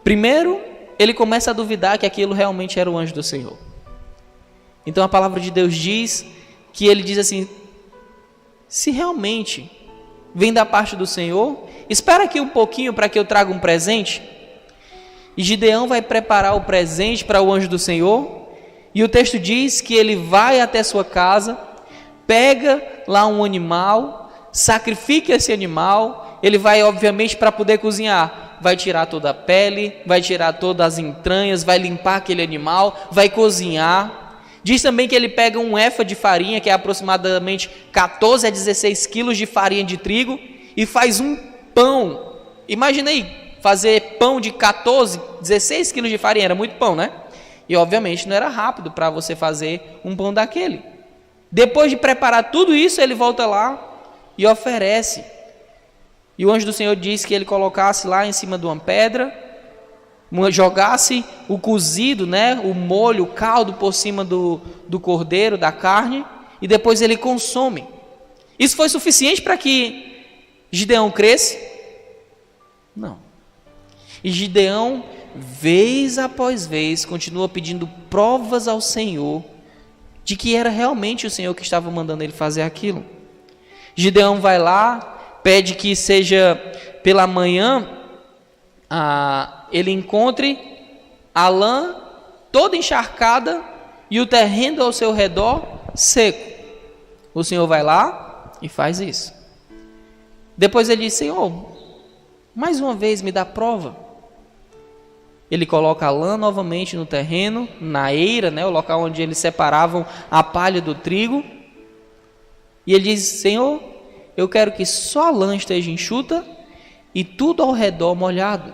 Speaker 3: primeiro ele começa a duvidar que aquilo realmente era o anjo do Senhor. Então a palavra de Deus diz que ele diz assim: se realmente vem da parte do Senhor, espera aqui um pouquinho para que eu traga um presente. E Gideão vai preparar o presente para o anjo do Senhor, e o texto diz que ele vai até sua casa, pega lá um animal, sacrifica esse animal. Ele vai, obviamente, para poder cozinhar, vai tirar toda a pele, vai tirar todas as entranhas, vai limpar aquele animal, vai cozinhar. Diz também que ele pega um efa de farinha, que é aproximadamente 14 a 16 quilos de farinha de trigo, e faz um pão. Imagina aí, fazer pão de 14, 16 quilos de farinha, era muito pão, né? E obviamente não era rápido para você fazer um pão daquele. Depois de preparar tudo isso, ele volta lá e oferece. E o anjo do Senhor diz que ele colocasse lá em cima de uma pedra, jogasse o cozido, né, o molho, o caldo por cima do cordeiro, da carne, e depois ele consome. Isso foi suficiente para que Gideão cresce? Não. E Gideão, vez após vez, continua pedindo provas ao Senhor de que era realmente o Senhor que estava mandando ele fazer aquilo. Gideão vai lá, pede que seja pela manhã, ele encontre a lã toda encharcada e o terreno ao seu redor seco. O Senhor vai lá e faz isso. Depois ele diz: Senhor, mais uma vez me dá prova. Ele coloca a lã novamente no terreno, na eira, né, o local onde eles separavam a palha do trigo. E ele diz: Senhor, eu quero que só a lã esteja enxuta e tudo ao redor molhado.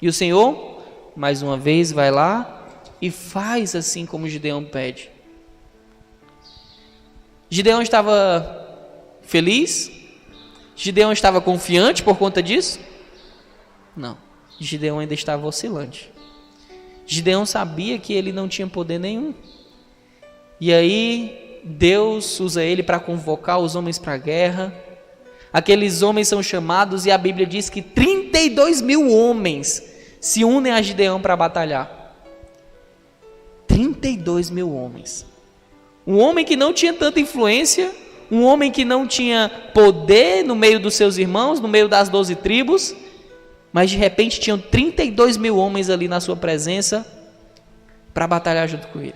Speaker 3: E o Senhor, mais uma vez, vai lá e faz assim como Gideão pede. Gideão estava feliz? Gideão estava confiante por conta disso? Não. Gideão ainda estava oscilante. Gideão sabia que ele não tinha poder nenhum. E aí Deus usa ele para convocar os homens para a guerra. Aqueles homens são chamados e a Bíblia diz que 32 mil homens se unem a Gideão para batalhar. 32 mil homens. Um homem que não tinha tanta influência, um homem que não tinha poder no meio dos seus irmãos, no meio das 12 tribos, mas de repente tinham 32 mil homens ali na sua presença para batalhar junto com ele.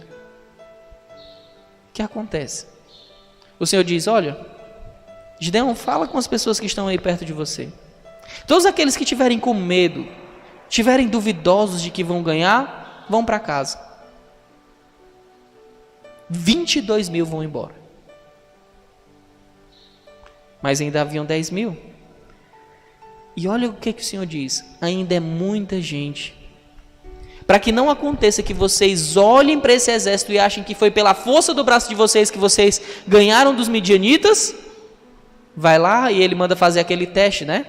Speaker 3: O que acontece? O Senhor diz: olha, Gideão, fala com as pessoas que estão aí perto de você. Todos aqueles que tiverem com medo, tiverem duvidosos de que vão ganhar, vão para casa. 22 mil vão embora. Mas ainda haviam 10 mil. E olha o que o Senhor diz: ainda é muita gente. Para que não aconteça que vocês olhem para esse exército e achem que foi pela força do braço de vocês que vocês ganharam dos midianitas, vai lá e ele manda fazer aquele teste, né?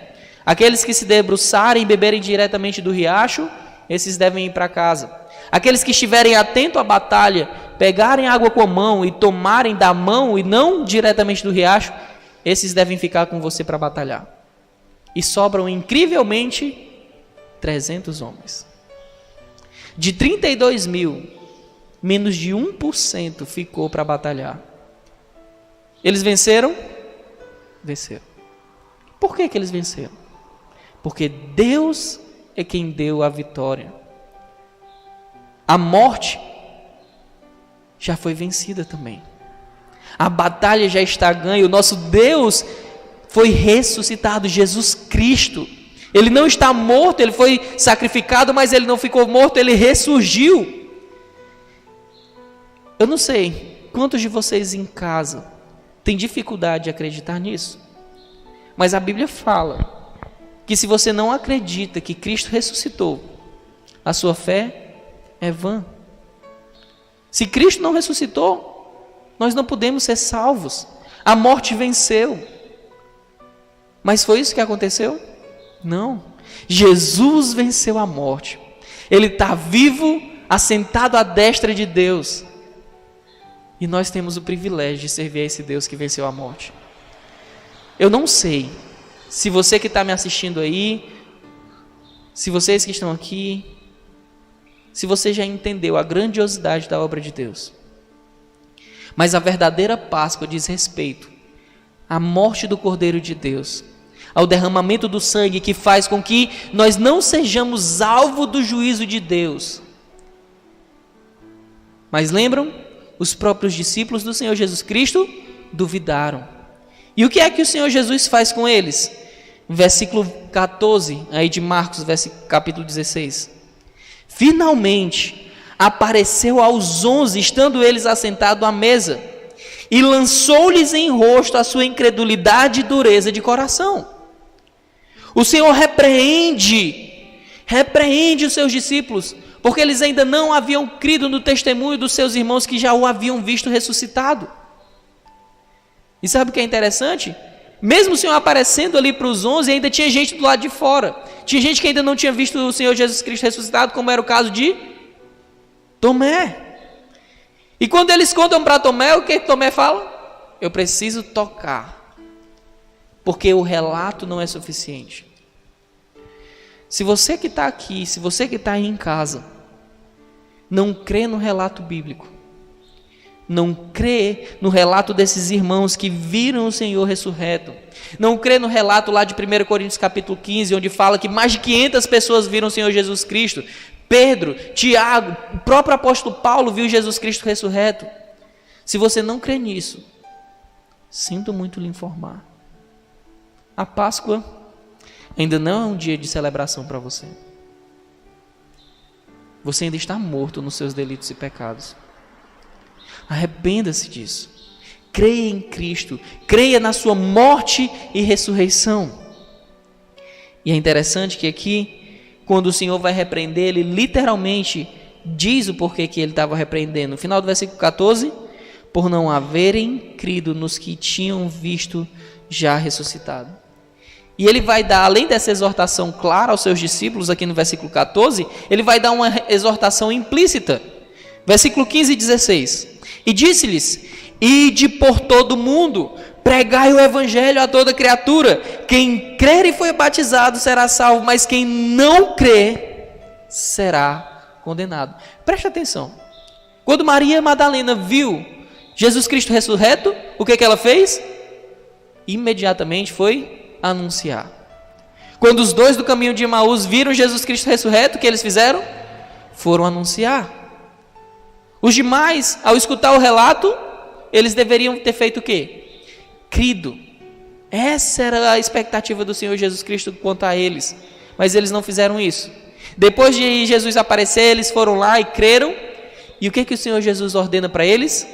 Speaker 3: Aqueles que se debruçarem e beberem diretamente do riacho, esses devem ir para casa. Aqueles que estiverem atentos à batalha, pegarem água com a mão e tomarem da mão e não diretamente do riacho, esses devem ficar com você para batalhar. E sobram incrivelmente 300 homens. De 32 mil, menos de 1% ficou para batalhar. Eles venceram? Venceram. Por que eles venceram? Porque Deus é quem deu a vitória. A morte já foi vencida também. A batalha já está ganha. O nosso Deus foi ressuscitado, Jesus Cristo. Ele não está morto, ele foi sacrificado, mas ele não ficou morto, ele ressurgiu. Eu não sei quantos de vocês em casa têm dificuldade de acreditar nisso, mas a Bíblia fala que se você não acredita que Cristo ressuscitou, a sua fé é vã. Se Cristo não ressuscitou, nós não podemos ser salvos. A morte venceu. Mas foi isso que aconteceu? Não. Jesus venceu a morte. Ele está vivo, assentado à destra de Deus. E nós temos o privilégio de servir a esse Deus que venceu a morte. Eu não sei se você que está me assistindo aí, se vocês que estão aqui, se você já entendeu a grandiosidade da obra de Deus. Mas a verdadeira Páscoa diz respeito à morte do Cordeiro de Deus, ao derramamento do sangue que faz com que nós não sejamos alvo do juízo de Deus. Mas lembram? Os próprios discípulos do Senhor Jesus Cristo duvidaram. E o que é que o Senhor Jesus faz com eles? Versículo 14, aí de Marcos, capítulo 16. Finalmente apareceu aos 11, estando eles assentados à mesa, e lançou-lhes em rosto a sua incredulidade e dureza de coração. O Senhor repreende os seus discípulos, porque eles ainda não haviam crido no testemunho dos seus irmãos que já o haviam visto ressuscitado. E sabe o que é interessante? Mesmo o Senhor aparecendo ali para os 11, ainda tinha gente do lado de fora. Tinha gente que ainda não tinha visto o Senhor Jesus Cristo ressuscitado, como era o caso de Tomé. E quando eles contam para Tomé, o que Tomé fala? Eu preciso tocar, porque o relato não é suficiente. Se você que está aqui, se você que está aí em casa, não crê no relato bíblico, não crê no relato desses irmãos que viram o Senhor ressurreto, não crê no relato lá de 1 Coríntios capítulo 15, onde fala que mais de 500 pessoas viram o Senhor Jesus Cristo, Pedro, Tiago, o próprio apóstolo Paulo viu Jesus Cristo ressurreto. Se você não crê nisso, sinto muito lhe informar, a Páscoa ainda não é um dia de celebração para você. Você ainda está morto nos seus delitos e pecados. Arrependa-se disso. Creia em Cristo. Creia na sua morte e ressurreição. E é interessante que aqui, quando o Senhor vai repreender, Ele literalmente diz o porquê que Ele estava repreendendo. No final do versículo 14, por não haverem crido nos que tinham visto já ressuscitado. E ele vai dar, além dessa exortação clara aos seus discípulos, aqui no versículo 14, ele vai dar uma exortação implícita. Versículo 15 e 16. E disse-lhes: ide por todo o mundo, pregai o evangelho a toda criatura. Quem crer e foi batizado será salvo, mas quem não crer será condenado. Preste atenção. Quando Maria Madalena viu Jesus Cristo ressurreto, o que ela fez? Imediatamente foi anunciar. Quando os dois do caminho de Emaús viram Jesus Cristo ressurreto, o que eles fizeram? Foram anunciar. Os demais, ao escutar o relato, eles deveriam ter feito o quê? Crido. Essa era a expectativa do Senhor Jesus Cristo quanto a eles, mas eles não fizeram isso. Depois de Jesus aparecer, eles foram lá e creram. E o que o Senhor Jesus ordena para eles?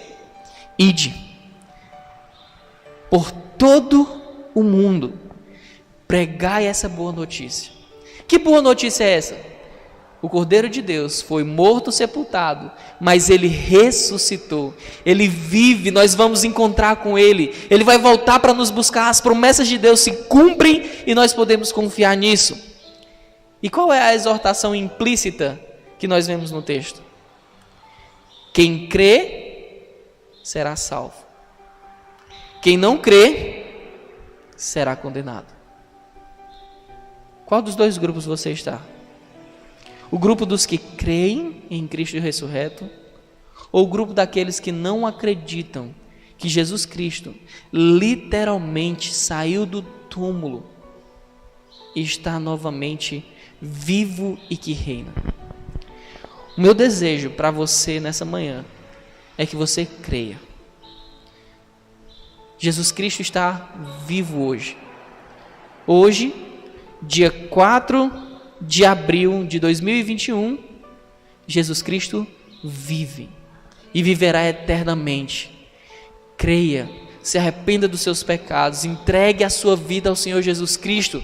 Speaker 3: Ide por todo o mundo, pregai essa boa notícia. Que boa notícia é essa? O Cordeiro de Deus foi morto, sepultado, mas Ele ressuscitou. Ele vive, nós vamos encontrar com Ele. Ele vai voltar para nos buscar. As promessas de Deus se cumprem e nós podemos confiar nisso. E qual é a exortação implícita que nós vemos no texto? Quem crê será salvo. Quem não crê será condenado. Qual dos dois grupos você está? O grupo dos que creem em Cristo ressurreto, ou o grupo daqueles que não acreditam que Jesus Cristo literalmente saiu do túmulo e está novamente vivo e que reina. O meu desejo para você nessa manhã é que você creia. Jesus Cristo está vivo hoje. Hoje, dia 4 de abril de 2021, Jesus Cristo vive e viverá eternamente. Creia, se arrependa dos seus pecados, entregue a sua vida ao Senhor Jesus Cristo.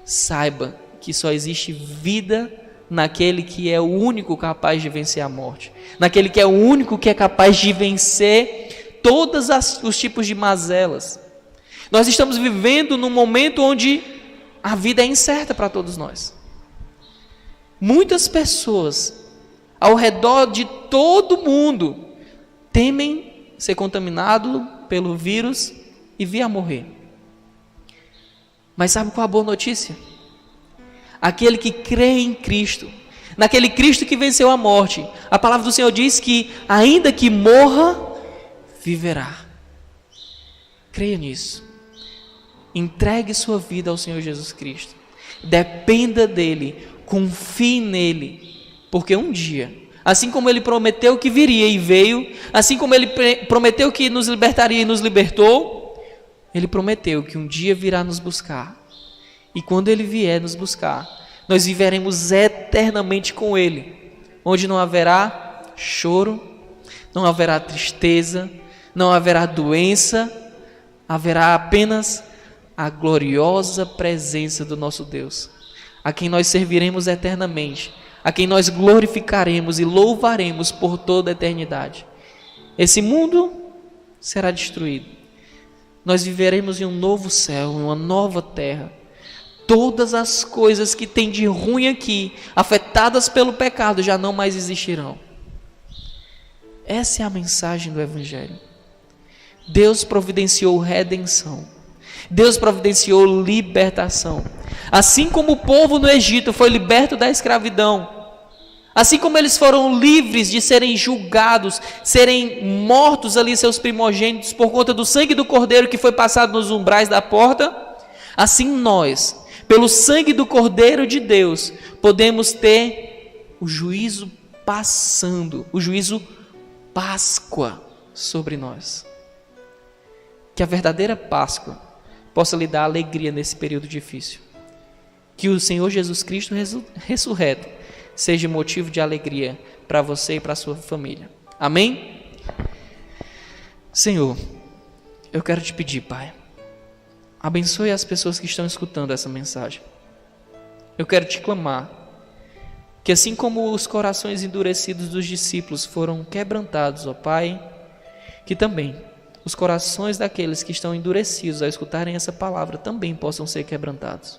Speaker 3: Saiba que só existe vida naquele que é o único capaz de vencer a morte, naquele que é o único que é capaz de vencer todos os tipos de mazelas. Nós estamos vivendo num momento onde a vida é incerta para todos nós. Muitas pessoas ao redor de todo mundo temem ser contaminado pelo vírus e vir a morrer. Mas sabe qual é a boa notícia? Aquele que crê em Cristo, naquele Cristo que venceu a morte, a palavra do Senhor diz que ainda que morra, viverá. Creia nisso. Entregue sua vida ao Senhor Jesus Cristo. Dependa dele, confie nele, porque um dia, assim como ele prometeu que viria e veio, assim como ele prometeu que nos libertaria e nos libertou, ele prometeu que um dia virá nos buscar. E quando ele vier nos buscar, nós viveremos eternamente com ele, onde não haverá choro, não haverá tristeza, não haverá doença, haverá apenas a gloriosa presença do nosso Deus, a quem nós serviremos eternamente, a quem nós glorificaremos e louvaremos por toda a eternidade. Esse mundo será destruído. Nós viveremos em um novo céu, em uma nova terra. Todas as coisas que tem de ruim aqui, afetadas pelo pecado, já não mais existirão. Essa é a mensagem do Evangelho. Deus providenciou redenção. Deus providenciou libertação. Assim como o povo no Egito foi liberto da escravidão, assim como eles foram livres de serem julgados, serem mortos ali seus primogênitos por conta do sangue do Cordeiro que foi passado nos umbrais da porta, assim nós, pelo sangue do Cordeiro de Deus, podemos ter o juízo passando, o juízo Páscoa sobre nós. Que a verdadeira Páscoa possa lhe dar alegria nesse período difícil. Que o Senhor Jesus Cristo ressurreto seja motivo de alegria para você e para a sua família. Amém? Senhor, eu quero te pedir, Pai, abençoe as pessoas que estão escutando essa mensagem. Eu quero te clamar que assim como os corações endurecidos dos discípulos foram quebrantados, ó Pai, que também os corações daqueles que estão endurecidos ao escutarem essa palavra também possam ser quebrantados.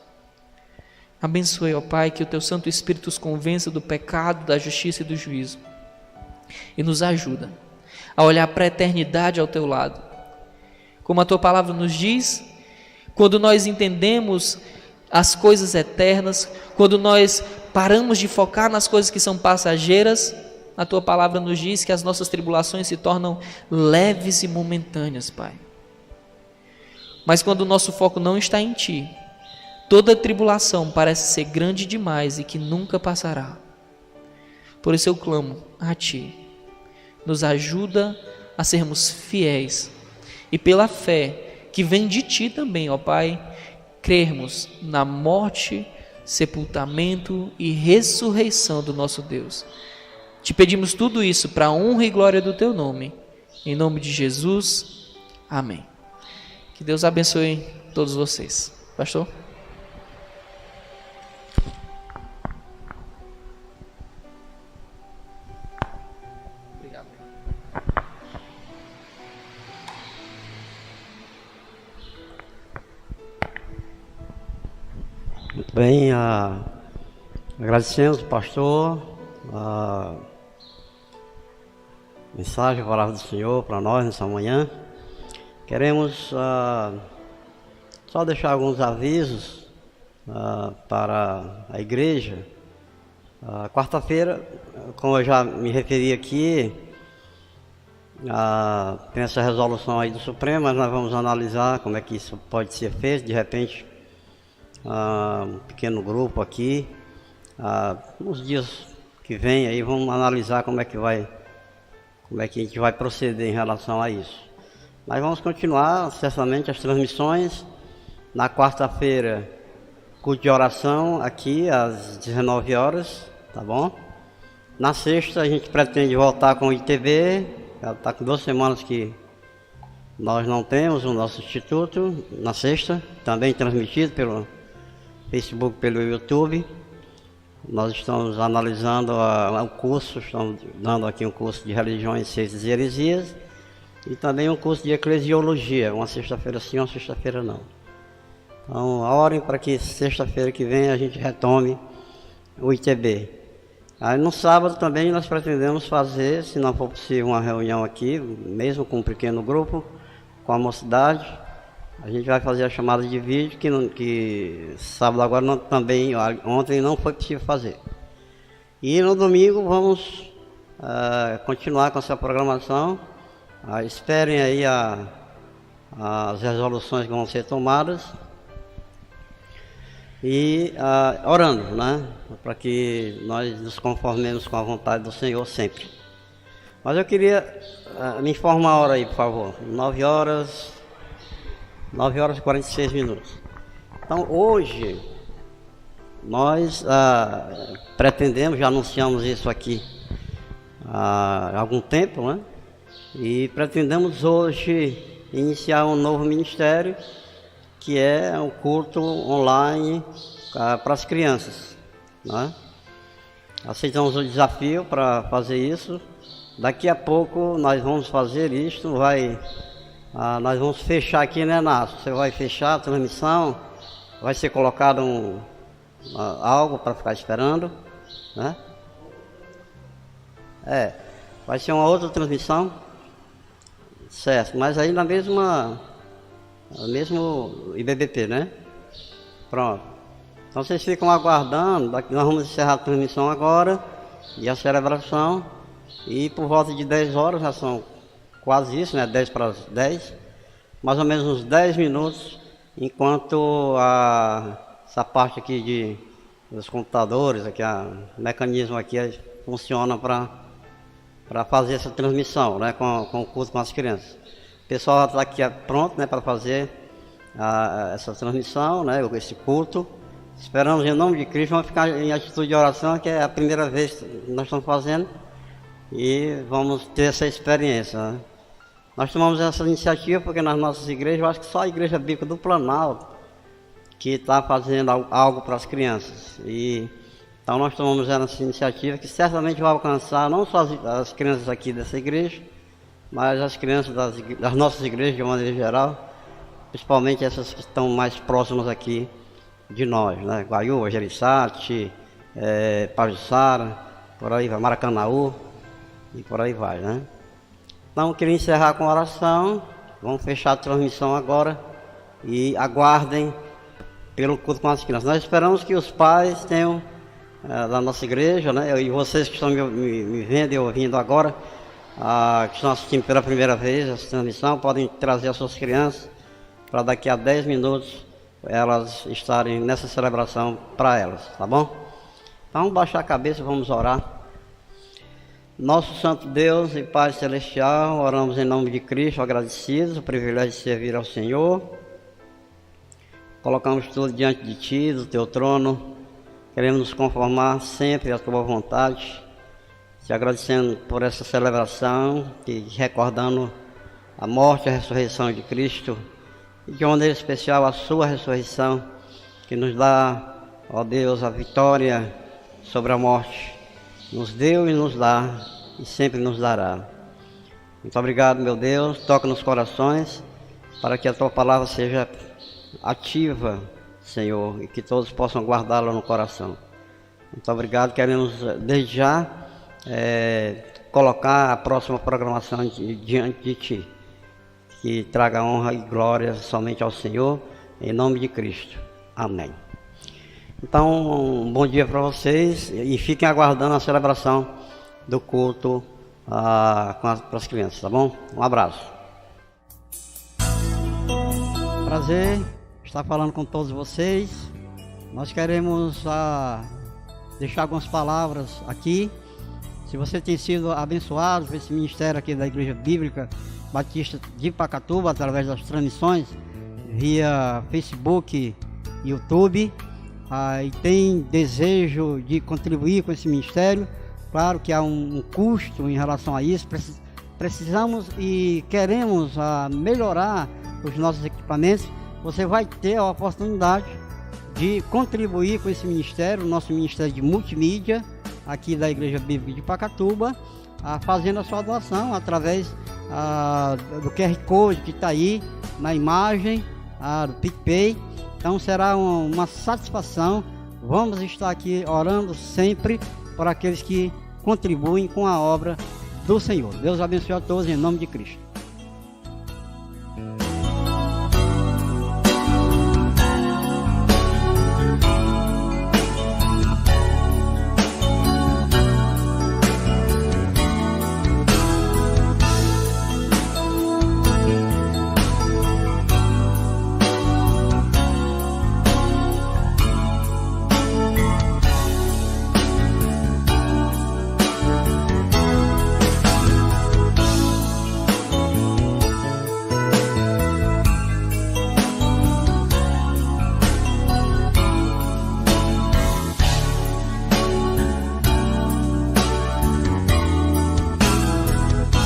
Speaker 3: Abençoe, ó Pai, que o Teu Santo Espírito os convença do pecado, da justiça e do juízo. E nos ajuda a olhar para a eternidade ao Teu lado. Como a Tua palavra nos diz, quando nós entendemos as coisas eternas, quando nós paramos de focar nas coisas que são passageiras, a Tua palavra nos diz que as nossas tribulações se tornam leves e momentâneas, Pai. Mas quando o nosso foco não está em Ti, toda tribulação parece ser grande demais e que nunca passará. Por isso eu clamo a Ti. Nos ajuda a sermos fiéis e pela fé que vem de Ti também, ó Pai, crermos na morte, sepultamento e ressurreição do nosso Deus. Te pedimos tudo isso para a honra e glória do Teu nome. Em nome de Jesus. Amém. Que Deus abençoe todos vocês. Pastor? Obrigado.
Speaker 2: Muito bem, agradecemos, pastor, a mensagem, a palavra do Senhor para nós nessa manhã. Queremos só deixar alguns avisos para a igreja. Quarta-feira, como eu já me referi aqui, tem essa resolução aí do Supremo, mas nós vamos analisar como é que isso pode ser feito. De repente, um pequeno grupo aqui. Nos dias que vem aí vamos analisar como é que a gente vai proceder em relação a isso. Mas vamos continuar, certamente, as transmissões. Na quarta-feira, culto de oração aqui às 19 horas, tá bom? Na sexta a gente pretende voltar com o ITB, já está com 2 semanas que nós não temos o nosso instituto, na sexta, também transmitido pelo Facebook, pelo YouTube. Nós estamos analisando o curso, estamos dando aqui um curso de religiões, ciências e heresias e também um curso de eclesiologia, uma sexta-feira sim, uma sexta-feira não. Então, orem para que sexta-feira que vem a gente retome o ITB. Aí no sábado também nós pretendemos fazer, se não for possível, uma reunião aqui, mesmo com um pequeno grupo, com a mocidade. A gente vai fazer a chamada de vídeo, que sábado agora também, ontem não foi possível fazer. E no domingo vamos continuar com essa programação. Esperem aí as resoluções que vão ser tomadas. E orando, né? Para que nós nos conformemos com a vontade do Senhor sempre. Mas eu queria me informar a hora aí, por favor. 9 horas e 46 minutos. Então hoje nós pretendemos, já anunciamos isso aqui há algum tempo, né? E pretendemos hoje iniciar um novo ministério, que é um culto online para as crianças, né? Aceitamos o desafio para fazer isso. Daqui a pouco nós vamos fazer isto, nós vamos fechar aqui, né, Nácio? Você vai fechar a transmissão, vai ser colocado algo para ficar esperando, né? Vai ser uma outra transmissão, certo, mas aí na mesmo IBBP, né? Pronto. Então vocês ficam aguardando, nós vamos encerrar a transmissão agora e a celebração, e por volta de 10 horas, já são quase isso, né? 10 para as 10, mais ou menos uns 10 minutos, enquanto essa parte aqui dos computadores, aqui, o mecanismo aqui funciona para fazer essa transmissão, né? Com o culto com as crianças. O pessoal está aqui pronto, né? Para fazer essa transmissão, né? Esse culto. Esperamos em nome de Cristo, vamos ficar em atitude de oração, que é a primeira vez que nós estamos fazendo, e vamos ter essa experiência, né? Nós tomamos essa iniciativa porque nas nossas igrejas, eu acho que só a Igreja Bíblica do Planalto que está fazendo algo para as crianças. Então nós tomamos essa iniciativa que certamente vai alcançar não só as crianças aqui dessa igreja, mas as crianças das nossas igrejas de uma maneira geral, principalmente essas que estão mais próximas aqui de nós, né? Guaiúva, Jeriçate, Pajuçara, por aí vai, Maracanaú e por aí vai, né? Então eu queria encerrar com oração. Vamos fechar a transmissão agora e aguardem pelo culto com as crianças. Nós esperamos que os pais tenham da nossa igreja, né? E vocês que estão me vendo e ouvindo agora, que estão assistindo pela primeira vez essa transmissão, podem trazer as suas crianças para daqui a 10 minutos elas estarem nessa celebração para elas, tá bom? Então vamos baixar a cabeça e vamos orar. Nosso Santo Deus e Pai Celestial, oramos em nome de Cristo, agradecidos, o privilégio de servir ao Senhor. Colocamos tudo diante de Ti, do Teu trono. Queremos nos conformar sempre à Tua vontade, te agradecendo por essa celebração e recordando a morte e a ressurreição de Cristo, e de uma maneira especial a Sua ressurreição, que nos dá, ó Deus, a vitória sobre a morte. Nos deu e nos dá, e sempre nos dará. Muito obrigado, meu Deus. Toca nos corações, para que a Tua palavra seja ativa, Senhor, e que todos possam guardá-la no coração. Muito obrigado. Queremos, desde já, colocar a próxima programação diante de Ti, que traga honra e glória somente ao Senhor, em nome de Cristo. Amém. Então, um bom dia para vocês e fiquem aguardando a celebração do culto para as crianças, tá bom? Um abraço. Prazer estar falando com todos vocês. Nós queremos deixar algumas palavras aqui. Se você tem sido abençoado por esse ministério aqui da Igreja Bíblica Batista de Pacatuba, através das transmissões via Facebook, YouTube, e tem desejo de contribuir com esse ministério, claro que há um custo em relação a isso. Precisamos e queremos melhorar os nossos equipamentos. Você vai ter a oportunidade de contribuir com esse ministério, o nosso ministério de multimídia, aqui da Igreja Bíblica de Pacatuba, fazendo a sua doação através do QR Code que está aí na imagem, do PicPay. Então será uma satisfação. Vamos estar aqui orando sempre para aqueles que contribuem com a obra do Senhor. Deus abençoe a todos em nome de Cristo.